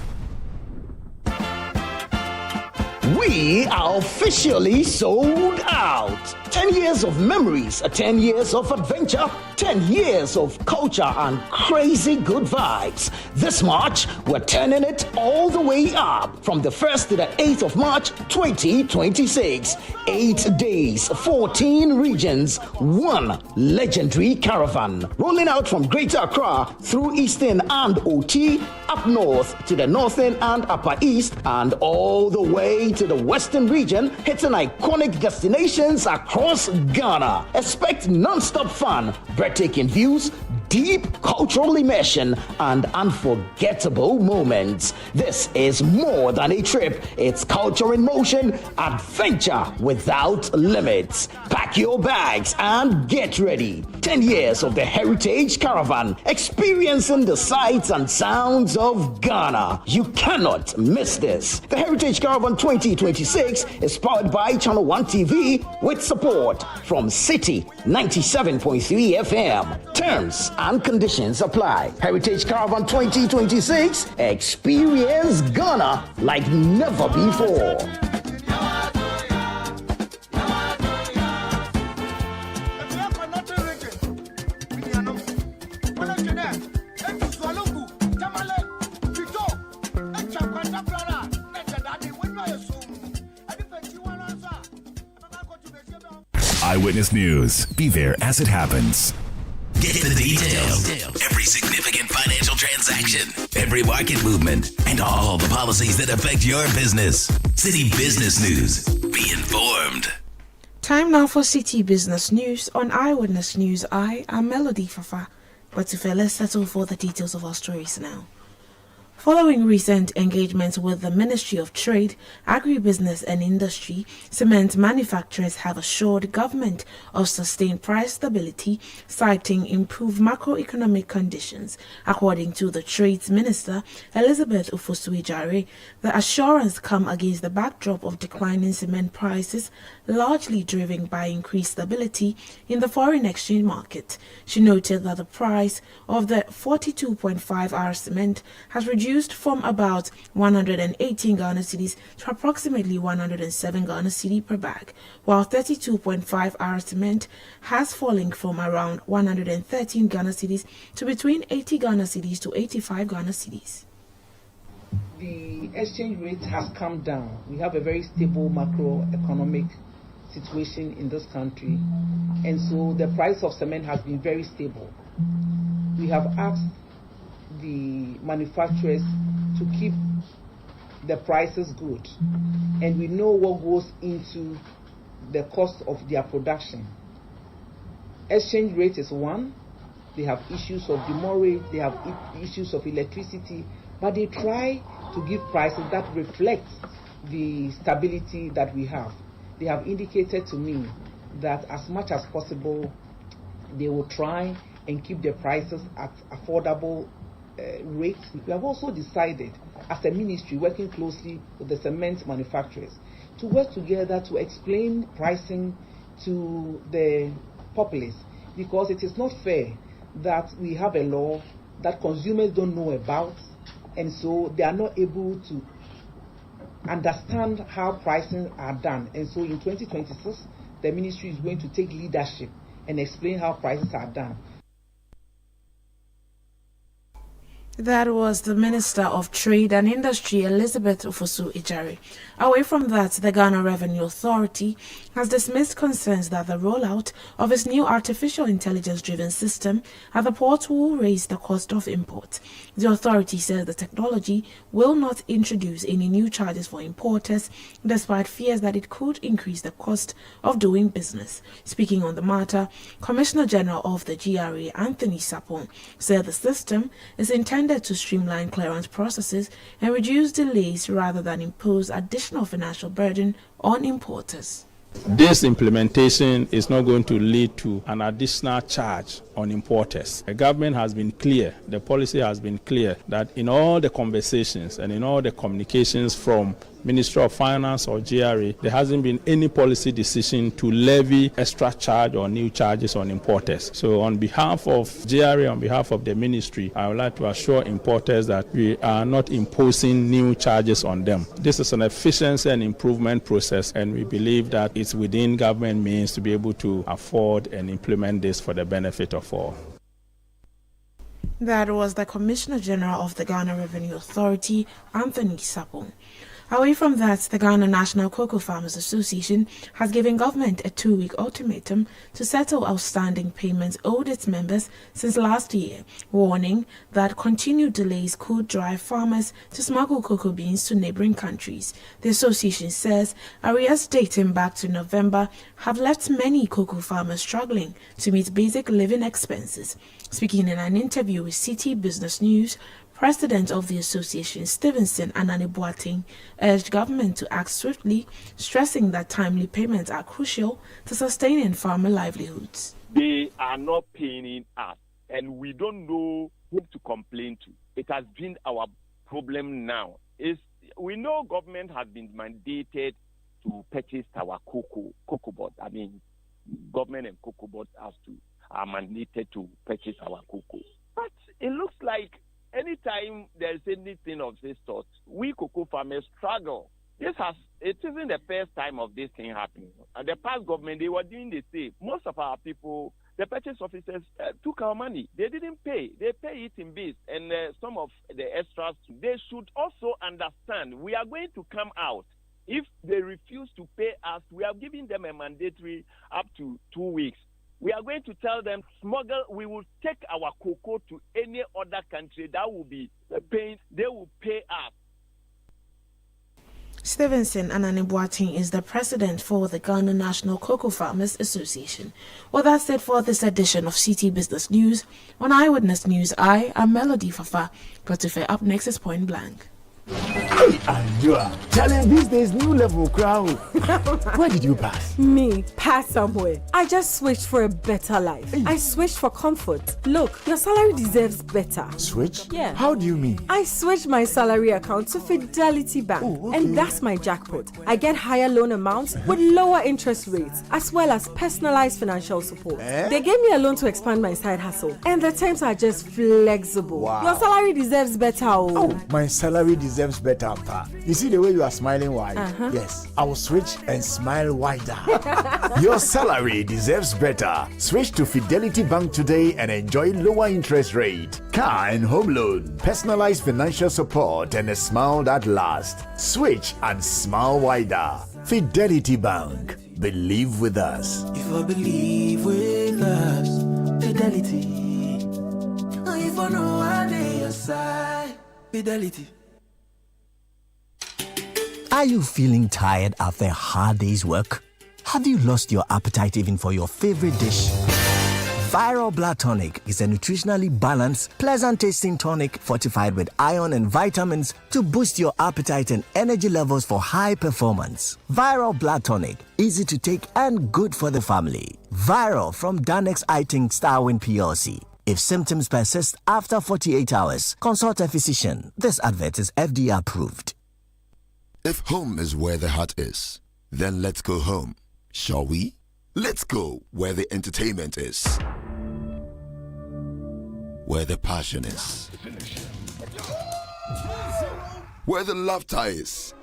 We are officially sold out. 10 years of memories, 10 years of adventure, 10 years of culture and crazy good vibes. This March, we're turning it all the way up from the 1st to the 8th of March 2026. 8 days, 14 regions, 1 legendary caravan. Rolling out from Greater Accra through Eastern and OT, up north to the Northern and Upper East, and all the way to the Western region, hitting iconic destinations across Ghana. Expect non-stop fun, breathtaking views, deep cultural immersion, and unforgettable moments. This is more than a trip. It's culture in motion, adventure without limits. Pack your bags and get ready. 10 years of the Heritage Caravan, experiencing the sights and sounds of Ghana. You cannot miss this. The Heritage Caravan 2026 is powered by Channel 1 TV with support from Citi 97.3 FM. Terms and conditions apply. Heritage Caravan 2026. Experience Ghana like never before. Eyewitness News. Be there as it happens. Get the details. Every significant financial transaction, every market movement, and all the policies that affect your business. Citi Business News. Be informed. Time now for Citi Business News on Eyewitness News. I am Melody Fafa. But let's settle for the details of our stories now. Following recent engagements with the Ministry of Trade, Agribusiness and Industry, cement manufacturers have assured government of sustained price stability, citing improved macroeconomic conditions. According to the Trades Minister, Elizabeth Ufosui-Jare, the assurance come against the backdrop of declining cement prices, largely driven by increased stability in the foreign exchange market. She noted that the price of the 42.5R cement has reduced from about 118 Ghana cedis to approximately 107 Ghana cedi per bag, while 32.5R cement has fallen from around 113 Ghana cedis to between 80 Ghana cedis to 85 Ghana cedis. The exchange rate has come down. We have a very stable macroeconomic situation in this country, and so the price of cement has been very stable. We have asked the manufacturers to keep the prices good, and we know what goes into the cost of their production. Exchange rate is one. They have issues of demurrage, they have issues of electricity, but they try to give prices that reflect the stability that we have. They have indicated to me that as much as possible they will try and keep the prices at affordable rates. We have also decided as a ministry, working closely with the cement manufacturers, to work together to explain pricing to the populace, because it is not fair that we have a law that consumers don't know about, and so they are not able to understand how pricing are done. And so in 2026, the ministry is going to take leadership and explain how prices are done. That was the Minister of Trade and Industry, Elizabeth Ofosu-Ijare. Away from that, the Ghana Revenue Authority has dismissed concerns that the rollout of its new artificial intelligence-driven system at the port will raise the cost of import. The authority says the technology will not introduce any new charges for importers, despite fears that it could increase the cost of doing business. Speaking on the matter, Commissioner General of the GRA, Anthony Sapon, said the system is intended to streamline clearance processes and reduce delays rather than impose additional financial burden on importers. This implementation is not going to lead to an additional charge on importers. The government has been clear, the policy has been clear that in all the conversations and in all the communications from Ministry of Finance or GRA, there hasn't been any policy decision to levy extra charge or new charges on importers. So on behalf of GRA, on behalf of the ministry, I would like to assure importers that we are not imposing new charges on them. This is an efficiency and improvement process, and we believe that it's within government means to be able to afford and implement this for the benefit of all. That was the Commissioner General of the Ghana Revenue Authority, Anthony Sapon. Away from that, the Ghana National Cocoa Farmers Association has given government a 2-week ultimatum to settle outstanding payments owed its members since last year, warning that continued delays could drive farmers to smuggle cocoa beans to neighboring countries. The association says arrears dating back to November have left many cocoa farmers struggling to meet basic living expenses. Speaking in an interview with Citi Business News, President of the association, Stevenson Ananibuating, urged government to act swiftly, stressing that timely payments are crucial to sustaining farmer livelihoods. They are not paying us, and we don't know who to complain to. It has been our problem now. We know government has been mandated to purchase our cocoa board. I mean, government and cocoa board are mandated to purchase our cocoa. But it looks like anytime there's anything of this sort, we cocoa farmers struggle. It isn't the first time of this thing happening. At the past government, they were doing the same. Most of our people, the purchase officers took our money. They didn't pay. They pay it in bits. And some of the extras, they should also understand we are going to come out. If they refuse to pay us, we are giving them a mandatory up to 2 weeks. We are going to tell them, we will take our cocoa to any other country that will be paying, they will pay us. Stevenson Ananibuating is the president for the Ghana National Cocoa Farmers Association. Well, that's it for this edition of Citi Business News. On Eyewitness News, I am Melody Fafa. Got to fair up next is Point Blank. Challenge these days, new level crowd. Where did you pass? Me, pass somewhere. I just switched for a better life. Hey. I switched for comfort. Look, your salary deserves better. Switch? Yeah. How do you mean? I switched my salary account to Fidelity Bank. Oh, okay. And that's my jackpot. I get higher loan amounts with lower interest rates, as well as personalized financial support. They gave me a loan to expand my side hustle, and the terms are just flexible. Wow. Your salary deserves better. Oh, my salary deserves better, Pa. You see the way you are smiling wide? Yes, I will switch and smile wider. Your salary deserves better. Switch to Fidelity Bank today and enjoy lower interest rate, car and home loan, personalized financial support, and a smile that lasts. Switch and smile wider. Fidelity Bank. Believe with us. If I believe with us, Fidelity. If I know I need your side, Fidelity. Are you feeling tired after a hard day's work? Have you lost your appetite even for your favorite dish? Viral Blood Tonic is a nutritionally balanced, pleasant-tasting tonic fortified with iron and vitamins to boost your appetite and energy levels for high performance. Viral Blood Tonic, easy to take and good for the family. Viral from Danex Iting Starwin PLC. If symptoms persist after 48 hours, consult a physician. This advert is FDA approved. If home is where the heart is, then let's go home, shall we? Let's go where the entertainment is, where the passion is, where the laughter is,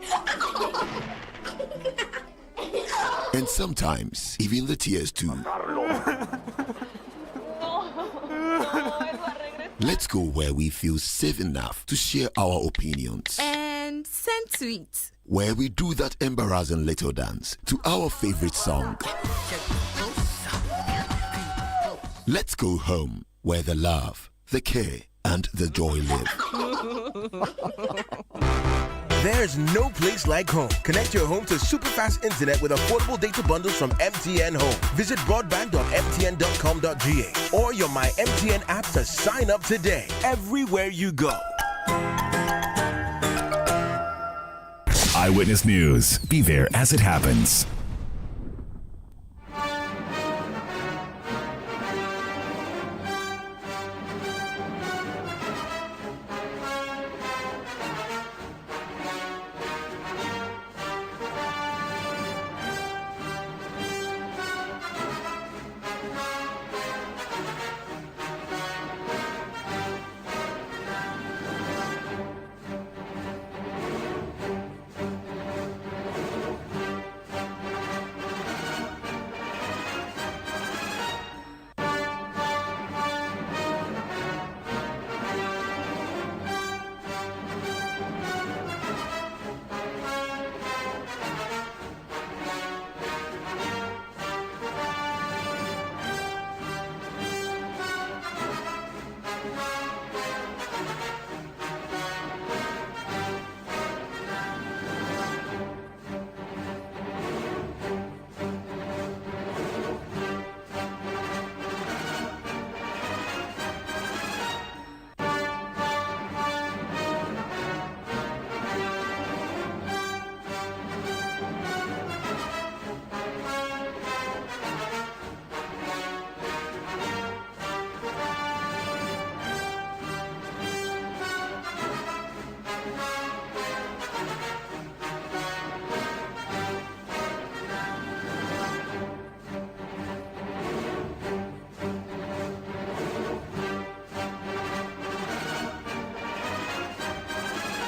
and sometimes even the tears too. Let's go where we feel safe enough to share our opinions. And send tweets. Where we do that embarrassing little dance to our favorite song. Let's go home where the love, the care, and the joy live. There's no place like home. Connect your home to super fast internet with affordable data bundles from MTN Home. Visit broadband.mtn.com.ga or your My MTN app to sign up today. Everywhere you go. Eyewitness News. Be there as it happens.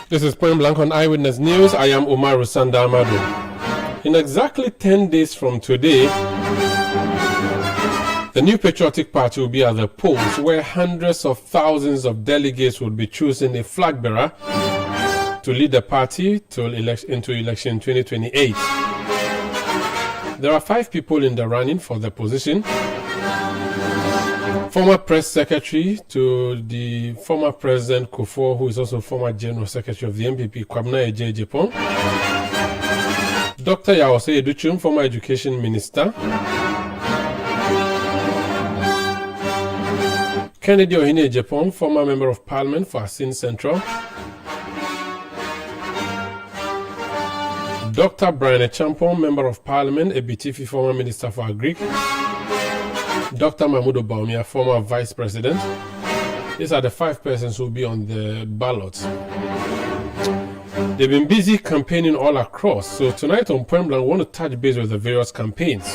This is Point Blank on Eyewitness News. I am Umaru Sanda Amadu. In exactly 10 days from today, the New Patriotic Party will be at the polls where hundreds of thousands of delegates will be choosing a flag bearer to lead the party into election 2028. There are 5 people in the running for the position. Former press secretary to the former President Kufuor, who is also former general secretary of the MPP, Kwabena Ejejepong. Dr. Yawose Educhum, former education minister. Kennedy Ohine Ejepong, former member of parliament for Asin Central. Dr. Brian Echampong, member of parliament, Ebitifi, former minister for Agric. Dr. Mahmoud Baumia, former vice president. These are the 5 persons who will be on the ballot. They've been busy campaigning all across, so tonight on Point Blank, we want to touch base with the various campaigns.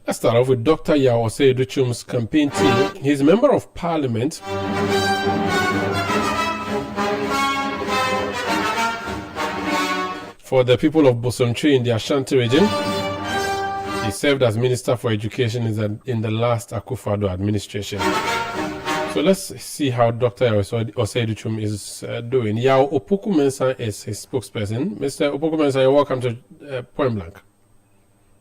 Let's start off with Dr. Yawose Educhum's campaign team. He's a member of parliament for the people of Bosomtwe in the Ashanti region. He served as Minister for Education in the last Akufo-Addo administration. So let's see how Dr. Yawose Educhum is doing. Yao Opoku-Mensah is his spokesperson. Mr. Opoku-Mensah, you're welcome to Point Blank.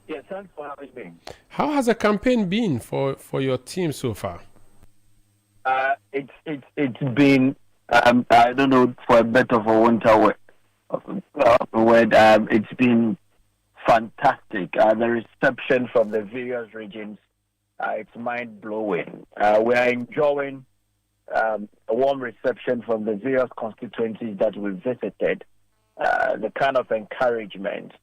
Yes, thanks for having me. How has the campaign been for your team so far? It's been I don't know, for a bit of a winter word. It's been fantastic. The reception from the various regions, it's mind-blowing. We are enjoying a warm reception from the various constituencies that we visited, the kind of encouragement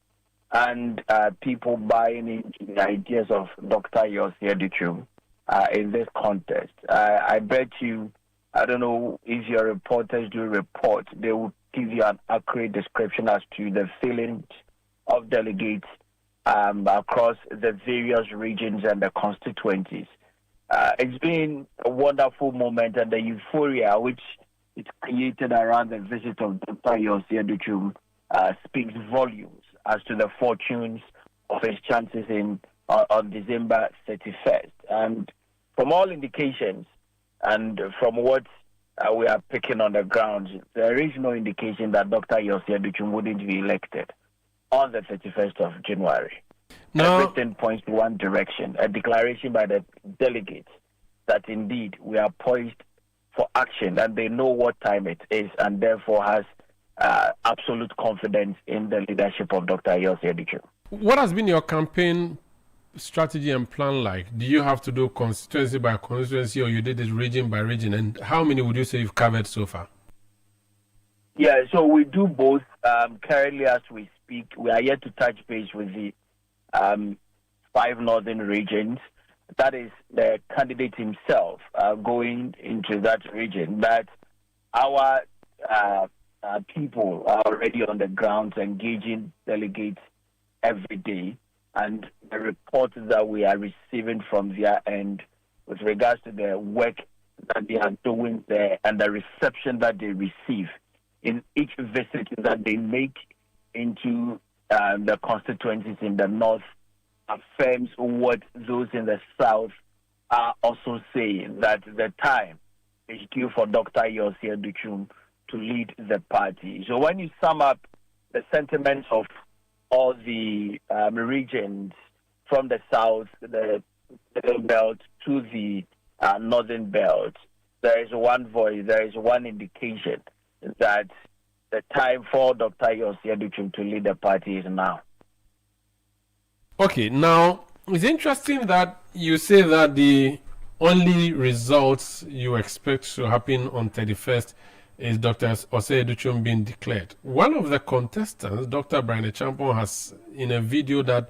and people buying into the ideas of Dr. Yawose Educhum in this contest. I bet you, I don't know if your reporters do report, they will give you an accurate description as to the feelings of delegates across the various regions and the constituencies. It's been a wonderful moment, and the euphoria which is created around the visit of Dr. Yawose Educhum speaks volumes as to the fortunes of his chances on December 31st. And from all indications and from what we are picking on the ground, there is no indication that Dr. Yossi Aduchum wouldn't be elected on the 31st of January. Now, everything points to one direction, a declaration by the delegates that indeed we are poised for action and they know what time it is and therefore has absolute confidence in the leadership of Dr. Yossi Aduchum. What has been your campaign strategy and plan like? Do you have to do constituency by constituency or you did it region by region? And how many would you say you've covered so far? Yeah, so we do both. Currently, as we speak, we are yet to touch base with the 5 northern regions. That is the candidate himself going into that region. But our people are already on the ground engaging delegates every day. And the reports that we are receiving from their end with regards to the work that they are doing there and the reception that they receive in each visit that they make into the constituencies in the north affirms what those in the south are also saying, that the time is due for Dr. Yossi Aduchum to lead the party. So when you sum up the sentiments of all the regions from the south, the belt to the northern belt, there is one voice, there is one indication that the time for Dr. Yossi Aduchum to lead the party is now. Okay, now it's interesting that you say that the only results you expect to happen on 31st is Dr. Osei Aduchum being declared. One of the contestants, Dr. Brian Champon, has, in a video that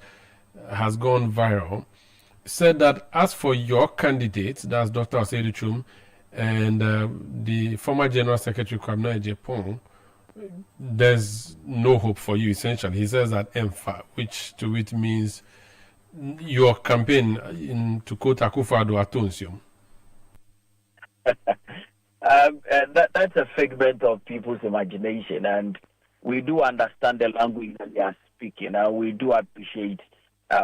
has gone viral, said that as for your candidate, that's Dr. Osei Aduchum, and the former General Secretary Kwabena Ejepong, there's no hope for you, essentially. He says that EMFA, which to it means your campaign, to quote Akufo-Addo, Atonsium. That's a figment of people's imagination, and we do understand the language that they are speaking, and we do appreciate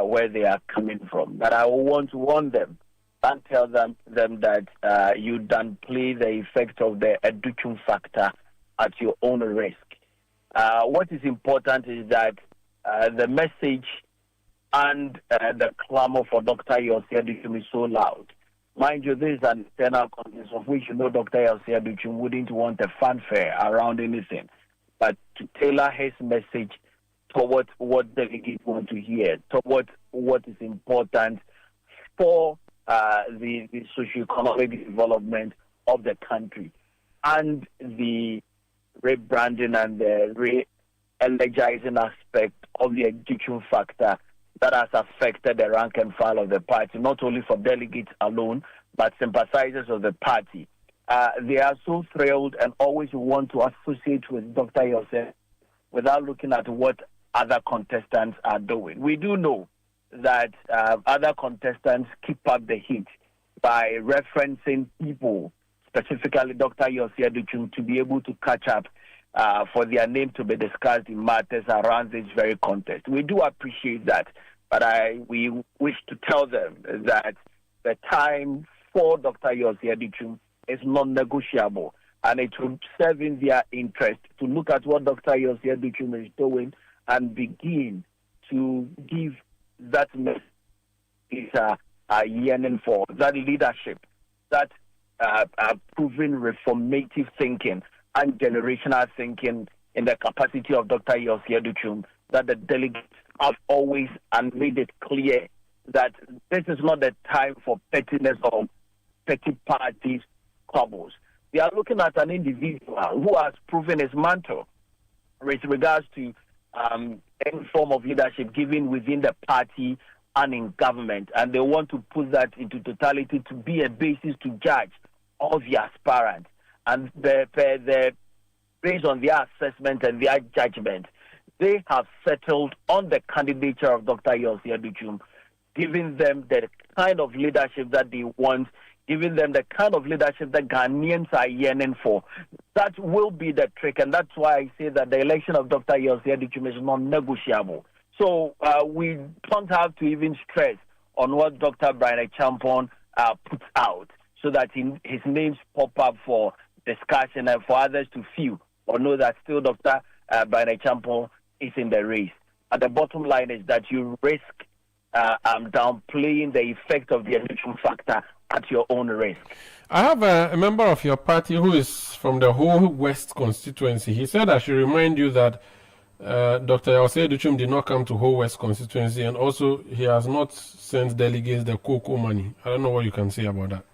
where they are coming from. But I will want to warn them and tell them that you downplay the effect of the Aduchum factor at your own risk. What is important is that the message and the clamor for Dr. Yossi Aduchum is so loud. Mind you, this is an internal context of which you know Dr. Yossi Aduchum wouldn't want a fanfare around anything, but to tailor his message towards what delegates want to hear, towards what is important for the socio-economic development of the country and the rebranding and the re-energizing aspect of the Aduchum factor that has affected the rank and file of the party, not only for delegates alone, but sympathizers of the party. They are so thrilled and always want to associate with Dr. Yossi without looking at what other contestants are doing. We do know that other contestants keep up the heat by referencing people, specifically Dr. Yossi Aduchum, to be able to catch up for their name to be discussed in matters around this very contest. We do appreciate that, but we wish to tell them that the time for Dr. Yossi Aduchum is non-negotiable, and it will serve in their interest to look at what Dr. Yossi Aduchum is doing and begin to give that message yearning for, that leadership, that proven reformative thinking and generational thinking in the capacity of Dr. Yossi Aduchum, that the delegates have always and made it clear that this is not the time for pettiness or petty parties troubles. They are looking at an individual who has proven his mantle with regards to any form of leadership given within the party and in government, and they want to put that into totality to be a basis to judge all the aspirants. And based on their assessment and their judgment, they have settled on the candidature of Dr. Yossi Aduchum, giving them the kind of leadership that they want, giving them the kind of leadership that Ghanaians are yearning for. That will be the trick, and that's why I say that the election of Dr. Yossi Aduchum is non-negotiable. So we don't have to even stress on what Dr. Brian Champon put out so that his names pop up for discussion and for others to feel or know that still Dr. Barney Champon is in the race. And the bottom line is that you risk downplaying the effect of the addiction factor at your own risk. I have a member of your party who is from the whole West constituency. He said I should remind you that Dr. Yawse Duchum did not come to whole West constituency, and also he has not sent delegates the cocoa money. I don't know what you can say about that.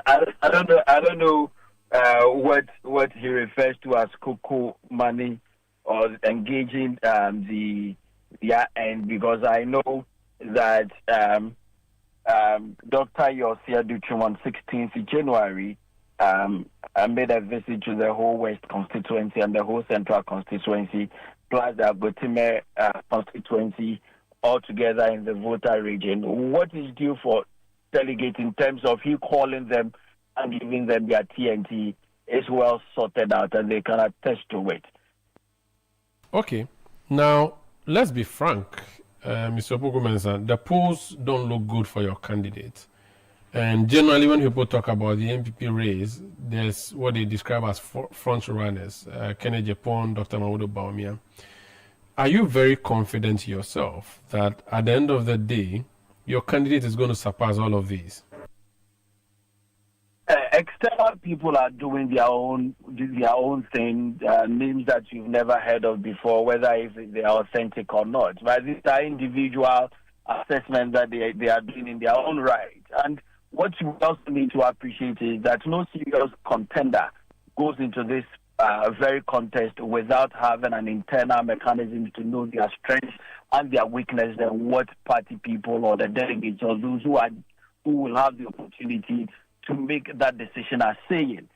I don't know what he refers to as cocoa money or engaging the end, because I know that Dr. Yawse Duchum on 16th January made a visit to the whole West constituency and the whole Central constituency, plus the Agotime constituency, all together in the voter region. What is due for delegates in terms of he calling them and giving them their TNT is well sorted out, and they can attest to it. Okay. Now, let's be frank, Mr. Opoku-Mensah, the polls don't look good for your candidate. And generally, when people talk about the MPP race, there's what they describe as front runners, Kennedy Japon, Dr. Mahmoud Bawumia. Are you very confident yourself that at the end of the day, your candidate is going to surpass all of these? External people are doing their own thing, names that you've never heard of before, whether if they are authentic or not. But these are individual assessments that they are doing in their own right. And what you also need to appreciate is that no serious contender goes into this very contest without having an internal mechanism to know their strengths and their weakness, and what party people or the delegates or those who will have the opportunity to make that decision are saying.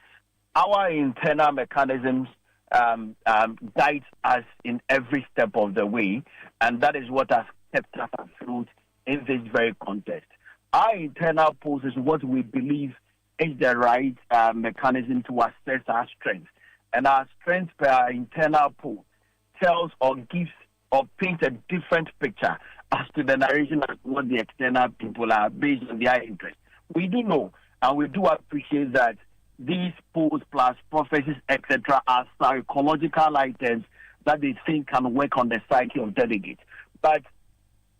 Our internal mechanisms guide us in every step of the way, and that is what has kept us afloat in this very contest. Our internal polls is what we believe is the right mechanism to assess our strength. And our strength per our internal poll tells or gives or paints a different picture as to the narration as what the external people are based on their interest. We do know, and we do appreciate that these polls plus prophecies, etc., are psychological items that they think can work on the psyche of delegates. But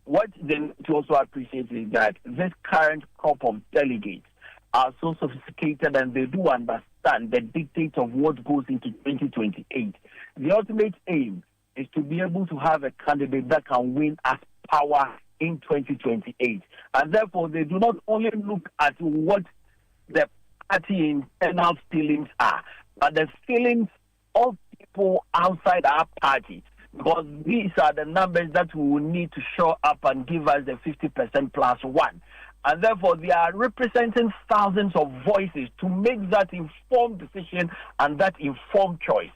what they need to also appreciate is that this current crop of delegates are so sophisticated, and they do understand the dictates of what goes into 2028. The ultimate aim is to be able to have a candidate that can win as power in 2028. And therefore, they do not only look at what the party internal feelings are, but the feelings of people outside our party, because these are the numbers that we will need to show up and give us the 50% plus one. And therefore, they are representing thousands of voices to make that informed decision and that informed choice.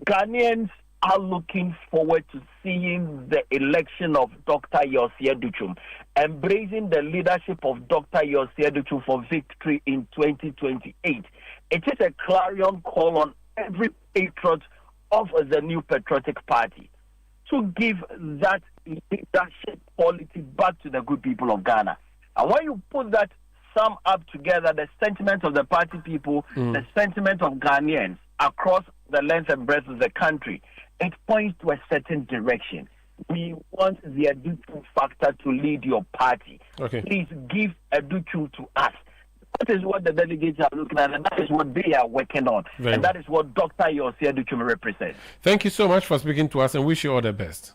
Ghanaians are looking forward to seeing the election of Dr. Yawse Duchum, embracing the leadership of Dr. Yawse Duchum for victory in 2028. It is a clarion call on every patriot of the new patriotic party to give that leadership quality back to the good people of Ghana. And when you put that sum up together, the sentiment of the party people, the sentiment of Ghanaians across the length and breadth of the country, it points to a certain direction. We want the Duchum factor to lead your party. Okay. Please give Duchum to us. That is what the delegates are looking at, and that is what they are working on. Very that is what Dr. Yawse Duchum represents. Thank you so much for speaking to us, and wish you all the best.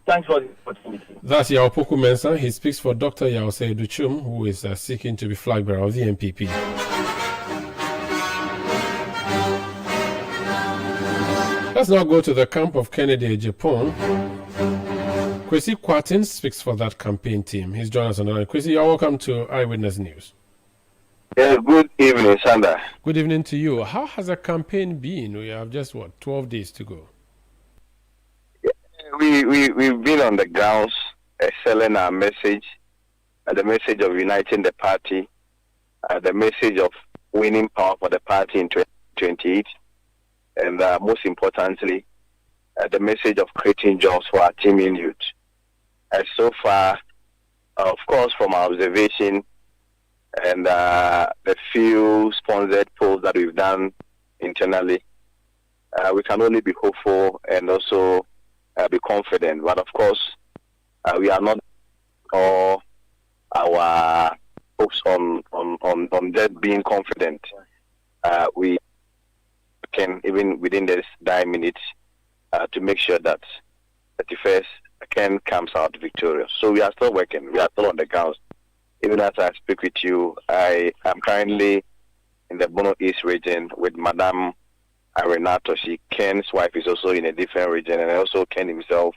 Thanks for the opportunity. That's Yaw Opoku-Mensah. He speaks for Dr. Yawse Duchum, who is seeking to be flag bearer of the MPP. Let's now go to the camp of Kennedy Japon. Kwesi Kwatin speaks for that campaign team. He's joined us on the line. Kwesi, you're welcome to Eyewitness News. Yes, good evening, Sanda. Good evening to you. How has the campaign been? We have just, 12 days to go? We've been on the grounds selling our message, the message of uniting the party, the message of winning power for the party in 2028, and most importantly, the message of creating jobs for our teaming youth. So far, of course, from our observation, and the few sponsored polls that we've done internally, we can only be hopeful and also be confident. But of course, we are not all our hopes on just being confident. We can, even within this 9 minutes, to make sure that 31st Ken comes out victorious. So we are still working. We are still on the ground. Even as I speak with you, I am currently in the Bono East region with Madame Renato. Ken's wife is also in a different region, and also Ken himself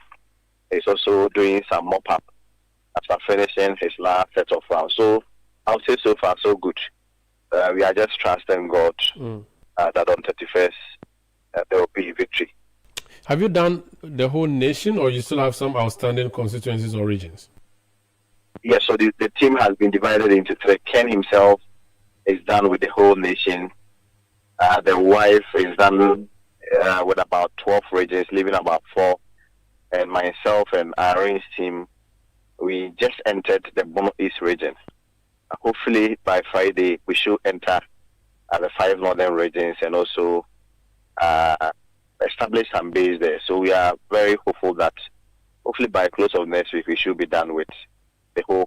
is also doing some mop-up after finishing his last set of rounds. So I'll say so far so good. We are just trusting God that on 31st there will be victory. Have you done the whole nation, or you still have some outstanding constituencies or regions? Yes, so the team has been divided into three. Ken himself is done with the whole nation. The wife is done with about 12 regions, leaving about 4. And myself and Irene's team, we just entered the Bono East region. Hopefully by Friday, we should enter the 5 northern regions and also establish some base there. So we are very hopeful that hopefully by close of next week, we should be done with the whole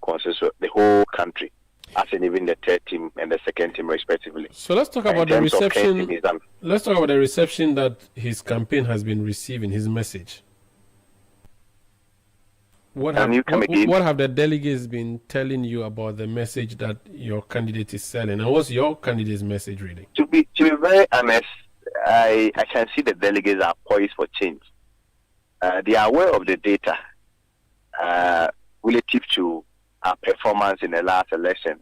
the whole country, as in even the third team and the second team respectively. So let's talk about the reception. Let's talk about the reception that his campaign has been receiving, his message. What have the delegates been telling you about the message that your candidate is selling? And what's your candidate's message really? To be very honest, I can see the delegates are poised for change. They are aware of the data relative to our performance in the last election.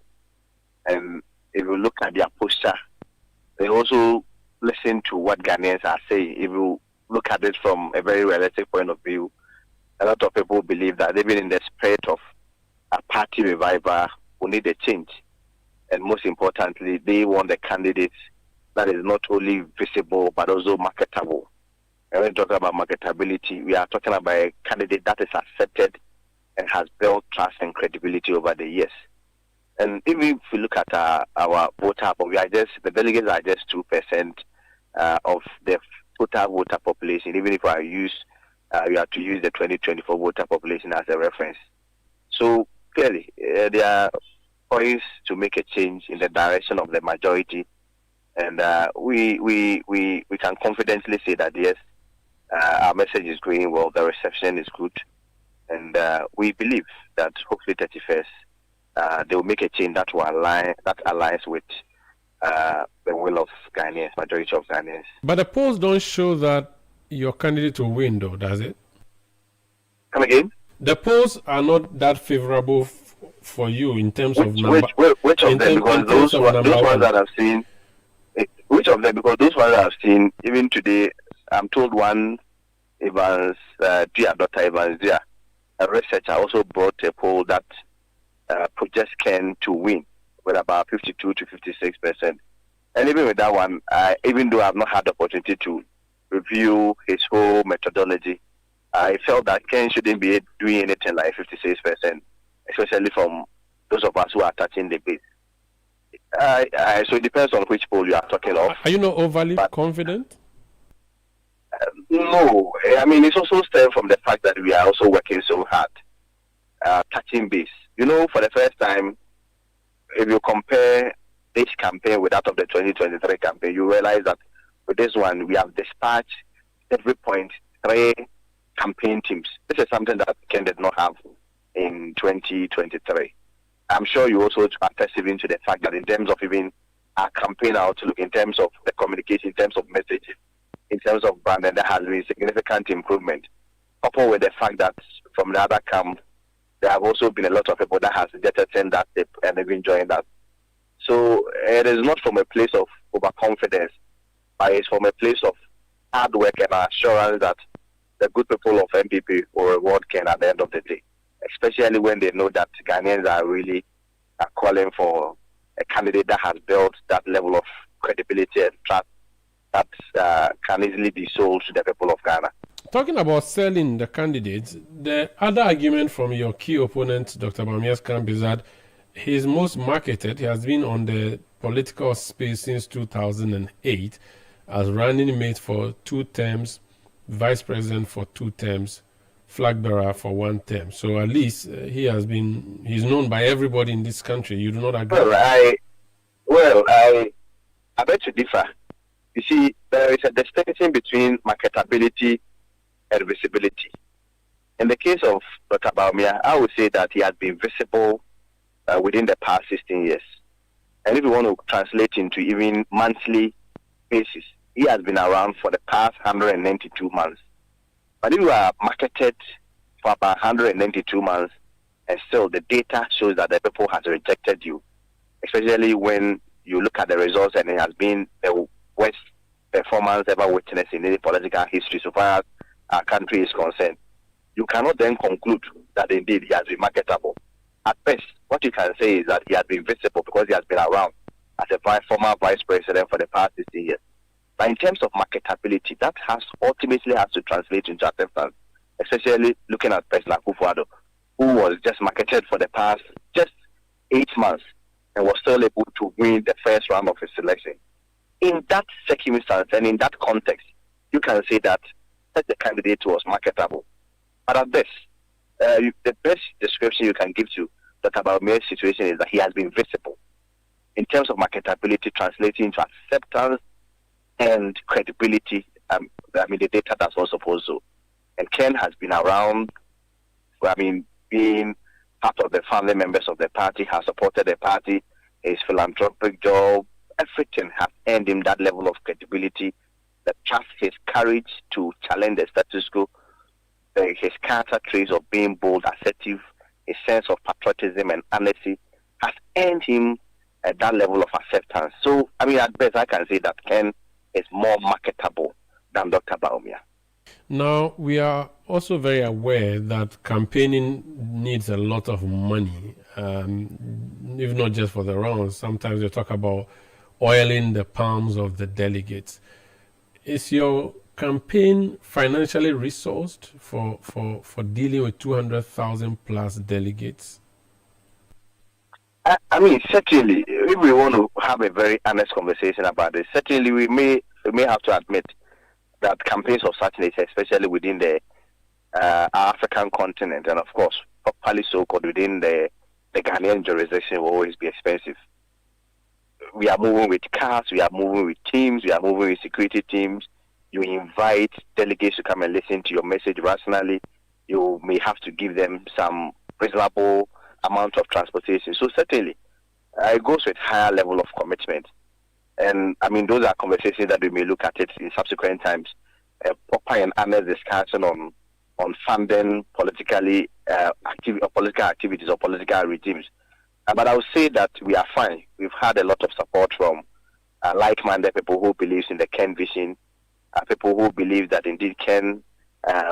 And if you look at their posture, they also listen to what Ghanaians are saying. If you look at it from a very realistic point of view, a lot of people believe that even in the spirit of a party revival, we need a change. And most importantly, they want a candidate that is not only visible but also marketable. And when we talk about marketability, we are talking about a candidate that is accepted and has built trust and credibility over the years. And even if we look at our voter, the delegates are just 2% of the total voter population. Even if we have to use the 2024 voter population as a reference. So clearly, they are poised to make a change in the direction of the majority, and we can confidently say that yes, our message is going well, the reception is good, and we believe that hopefully 31st they will make a change that aligns with the will of Ghanaians, majority of Ghanaians. But the polls don't show that your candidate will win, though, does it? Come again? The polls are not that favorable for you in terms of number. Which of them? Because those ones that I've seen, which of them? Because those ones that I've seen, even today, I'm told one Dr. Evans, a researcher, also brought a poll that projects Ken to win with about 52 to 56%. And even with that one, even though I've not had the opportunity to review his whole methodology, I felt that Ken shouldn't be doing anything like 56%, especially from those of us who are touching the base. So it depends on which poll you are talking of. Are you not overly confident? No. I mean, it's also stemmed from the fact that we are also working so hard, touching base. You know, for the first time, if you compare this campaign with that of the 2023 campaign, you realize that with this one, we have dispatched every point 3 campaign teams. This is something that Ken did not have in 2023. I'm sure you also attest even to the fact that in terms of even our campaign outlook, in terms of the communication, in terms of messaging, in terms of branding, there has been significant improvement. Coupled with the fact that from the other camp, there have also been a lot of people that have seen that tip and even joined us. So it is not from a place of overconfidence, but it's from a place of hard work and assurance that the good people of MPP will reward Ken at the end of the day, especially when they know that Ghanaians are really calling for a candidate that has built that level of credibility and trust that can easily be sold to the people of Ghana. Talking about selling the candidates, the other argument from your key opponent, Dr. Bamia's camp, is that he's most marketed. He has been on the political space since 2008 as running mate for 2 terms, vice president for 2 terms, flag bearer for 1 term. So at least he's known by everybody in this country. You do not agree? I beg to differ. You see, there is a distinction between marketability and visibility. In the case of Dr. Baumia, I would say that he has been visible within the past 16 years. And if you want to translate into even monthly basis, he has been around for the past 192 months. But if you are marketed for about 192 months, and still the data shows that the people has rejected you, especially when you look at the results and it has been the worst performance ever witnessed in any political history so far as our country is concerned, you cannot then conclude that indeed he has been marketable. At best, what you can say is that he has been visible because he has been around as a former vice president for the past 16 years. But in terms of marketability, that ultimately has to translate into acceptance, especially looking at President Akufo-Addo, who was just marketed for the past just 8 months and was still able to win the first round of his election. In that circumstance and in that context, you can say that such a candidate was marketable. But at best, the best description you can give to Dr. Baumia's situation is that he has been visible. In terms of marketability, translating into acceptance and credibility, the data does not suppose so. And Ken has been around, being part of the family members of the party, has supported the party, his philanthropic job, everything has earned him that level of credibility, the trust, his courage to challenge the status quo, his character traits of being bold, assertive, his sense of patriotism and honesty has earned him that level of acceptance. So, at best, I can say that Ken is more marketable than Dr. Baumia. Now, we are also very aware that campaigning needs a lot of money, if not just for the rounds. Sometimes they talk about oiling the palms of the delegates. Is your campaign financially resourced for dealing with 200,000 plus delegates? Certainly, if we want to have a very honest conversation about this, certainly we may have to admit that campaigns of such nature, especially within the African continent, and of course, properly so-called within the Ghanaian jurisdiction, will always be expensive. We are moving with cars, we are moving with teams, we are moving with security teams. You invite delegates to come and listen to your message rationally. You may have to give them some reasonable amount of transportation. So certainly, it goes with higher level of commitment. And those are conversations that we may look at it in subsequent times. A proper and honest discussion on funding political activities or political regimes. But I would say that we are fine. We've had a lot of support from like-minded people who believe in the Ken vision, people who believe that indeed Ken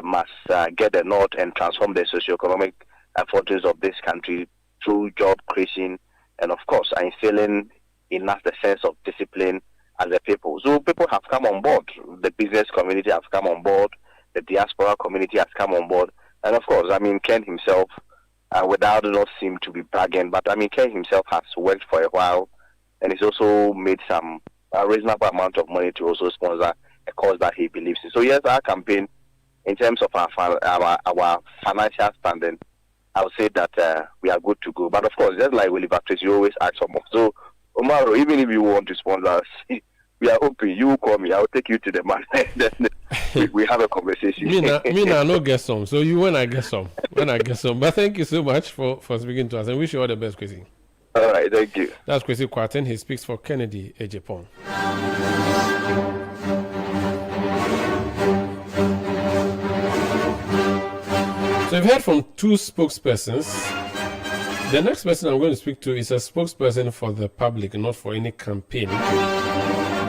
must get the nod and transform the socio-economic fortunes of this country through job creation and, of course, instilling in us the sense of discipline as a people. So people have come on board. The business community has come on board. The diaspora community has come on board. And, of course, Ken himself, without not seem to be bragging, but Ken himself has worked for a while and he's also made some reasonable amount of money to also sponsor a cause that he believes in. So yes, our campaign, in terms of our financial standing, I would say that we are good to go. But of course, just like Willie Baptist, you always ask for more. So Omaro, even if you want to sponsor us, we are open. You call me, I'll take you to the man. we have a conversation. Me I no get some. So you when I get some. But thank you so much for speaking to us and wish you all the best, Kwesi. All right, thank you. That's Kwesi Kwarteng. He speaks for Kennedy Ejapon. So we've heard from 2 spokespersons. The next person I'm going to speak to is a spokesperson for the public, not for any campaign.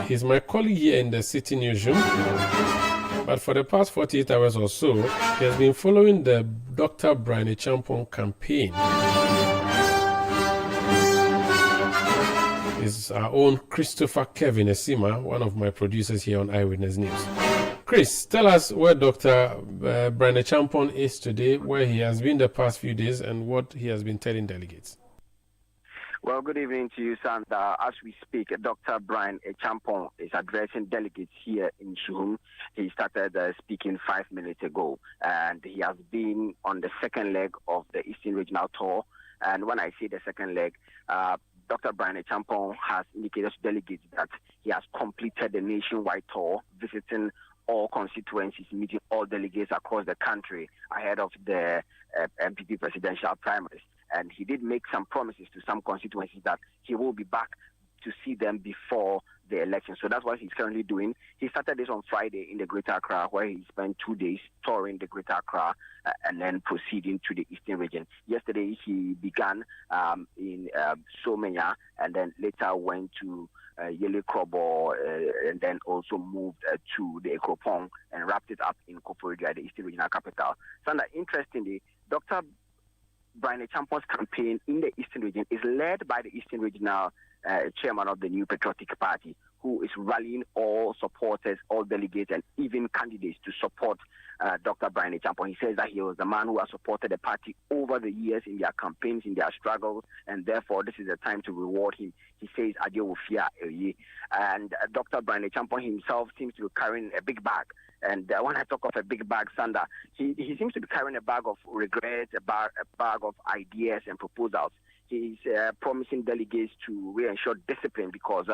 He's my colleague here in the Citi newsroom. But for the past 48 hours or so, he has been following the Dr. Brian Champon campaign. Is our own Christopher Kevin Esima, one of my producers here on Eyewitness News. Chris, tell us where Dr. Brian Champon is today, where he has been the past few days, and what he has been telling delegates. Well, good evening to you, Sandra. As we speak, Dr. Brian Echampong is addressing delegates here in Suhum. He started speaking 5 minutes ago, and he has been on the second leg of the Eastern Regional Tour. And when I say the second leg, Dr. Brian Echampong has indicated to delegates that he has completed the nationwide tour, visiting all constituencies, meeting all delegates across the country ahead of the MPP presidential primaries. And he did make some promises to some constituencies that he will be back to see them before the election. So that's what he's currently doing. He started this on Friday in the Greater Accra, where he spent 2 days touring the Greater Accra and then proceeding to the Eastern region. Yesterday, he began in Somenya and then later went to Yele Krobo and then also moved to the Ekropong and wrapped it up in Koforidua, the Eastern Regional Capital. Sandra, interestingly, Dr. Brian Echampong's campaign in the Eastern region is led by the Eastern Regional chairman of the New Patriotic Party, who is rallying all supporters, all delegates, and even candidates to support Dr. Brian Echampong. He says that he was the man who has supported the party over the years in their campaigns, in their struggles, and therefore this is the time to reward him. He says, Adio Wofia Eye. And Dr. Brian Echampong himself seems to be carrying a big bag. And when I talk of a big bag, Sander, he seems to be carrying a bag of regrets, a bag of ideas and proposals. He's promising delegates to reassure discipline because,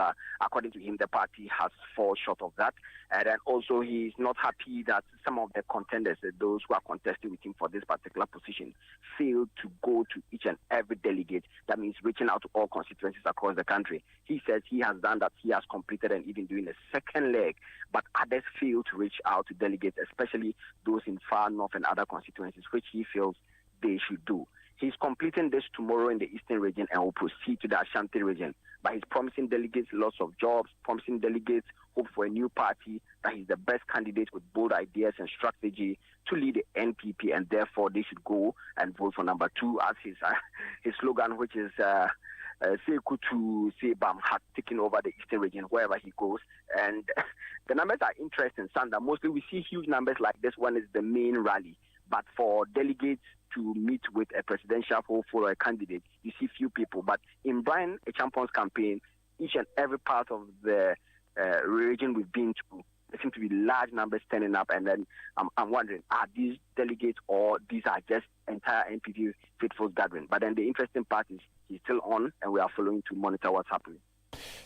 according to him, the party has fallen short of that. And then also he's not happy that some of the contenders, those who are contesting with him for this particular position, failed to go to each and every delegate. That means reaching out to all constituencies across the country. He says he has done that. He has completed and even doing a second leg, but others fail to reach out to delegates, especially those in far north and other constituencies, which he feels they should do. He's completing this tomorrow in the Eastern region and will proceed to the Ashanti region. But he's promising delegates lots of jobs, promising delegates hope for a new party, that he's the best candidate with bold ideas and strategy to lead the NPP, and therefore they should go and vote for number 2 as his slogan, which is Say Kutu, Say Bam, had taken over the Eastern region wherever he goes. And the numbers are interesting, Sandra. Mostly we see huge numbers like this one is the main rally. But for delegates to meet with a presidential hopeful or a candidate, you see few people. But in Brian Echampong's campaign, each and every part of the region we've been to, there seem to be large numbers turning up. And then I'm wondering, are these delegates or these are just entire NPP faithfuls gathering? But then the interesting part is he's still on, and we are following to monitor what's happening.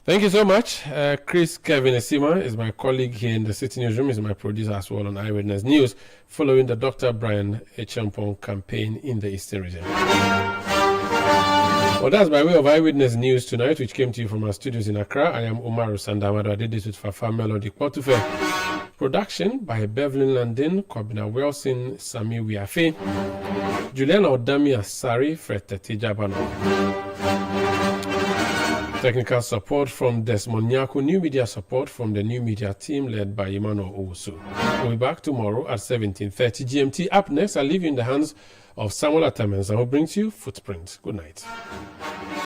Thank you so much. Chris Kevin Esima is my colleague here in the Citi newsroom. He's my producer as well on Eyewitness News, following the Dr. Brian Echampong campaign in the Eastern region. Well, that's by way of Eyewitness News tonight, which came to you from our studios in Accra. I am Umaru Sandamado. I did this with Fafa Melody Kpotufe. Production by Bevelyn Landin, Kwabena Wilson, Sami Wiafe, Juliana Odami Asari, Fred Tetijabano. Technical support from Desmond Nyaku, new media support from the new media team led by Emmanuel Owusu. We'll be back tomorrow at 17:30 GMT. Up next, I'll leave you in the hands of Samuel Atamenza, who brings you Footprints. Good night.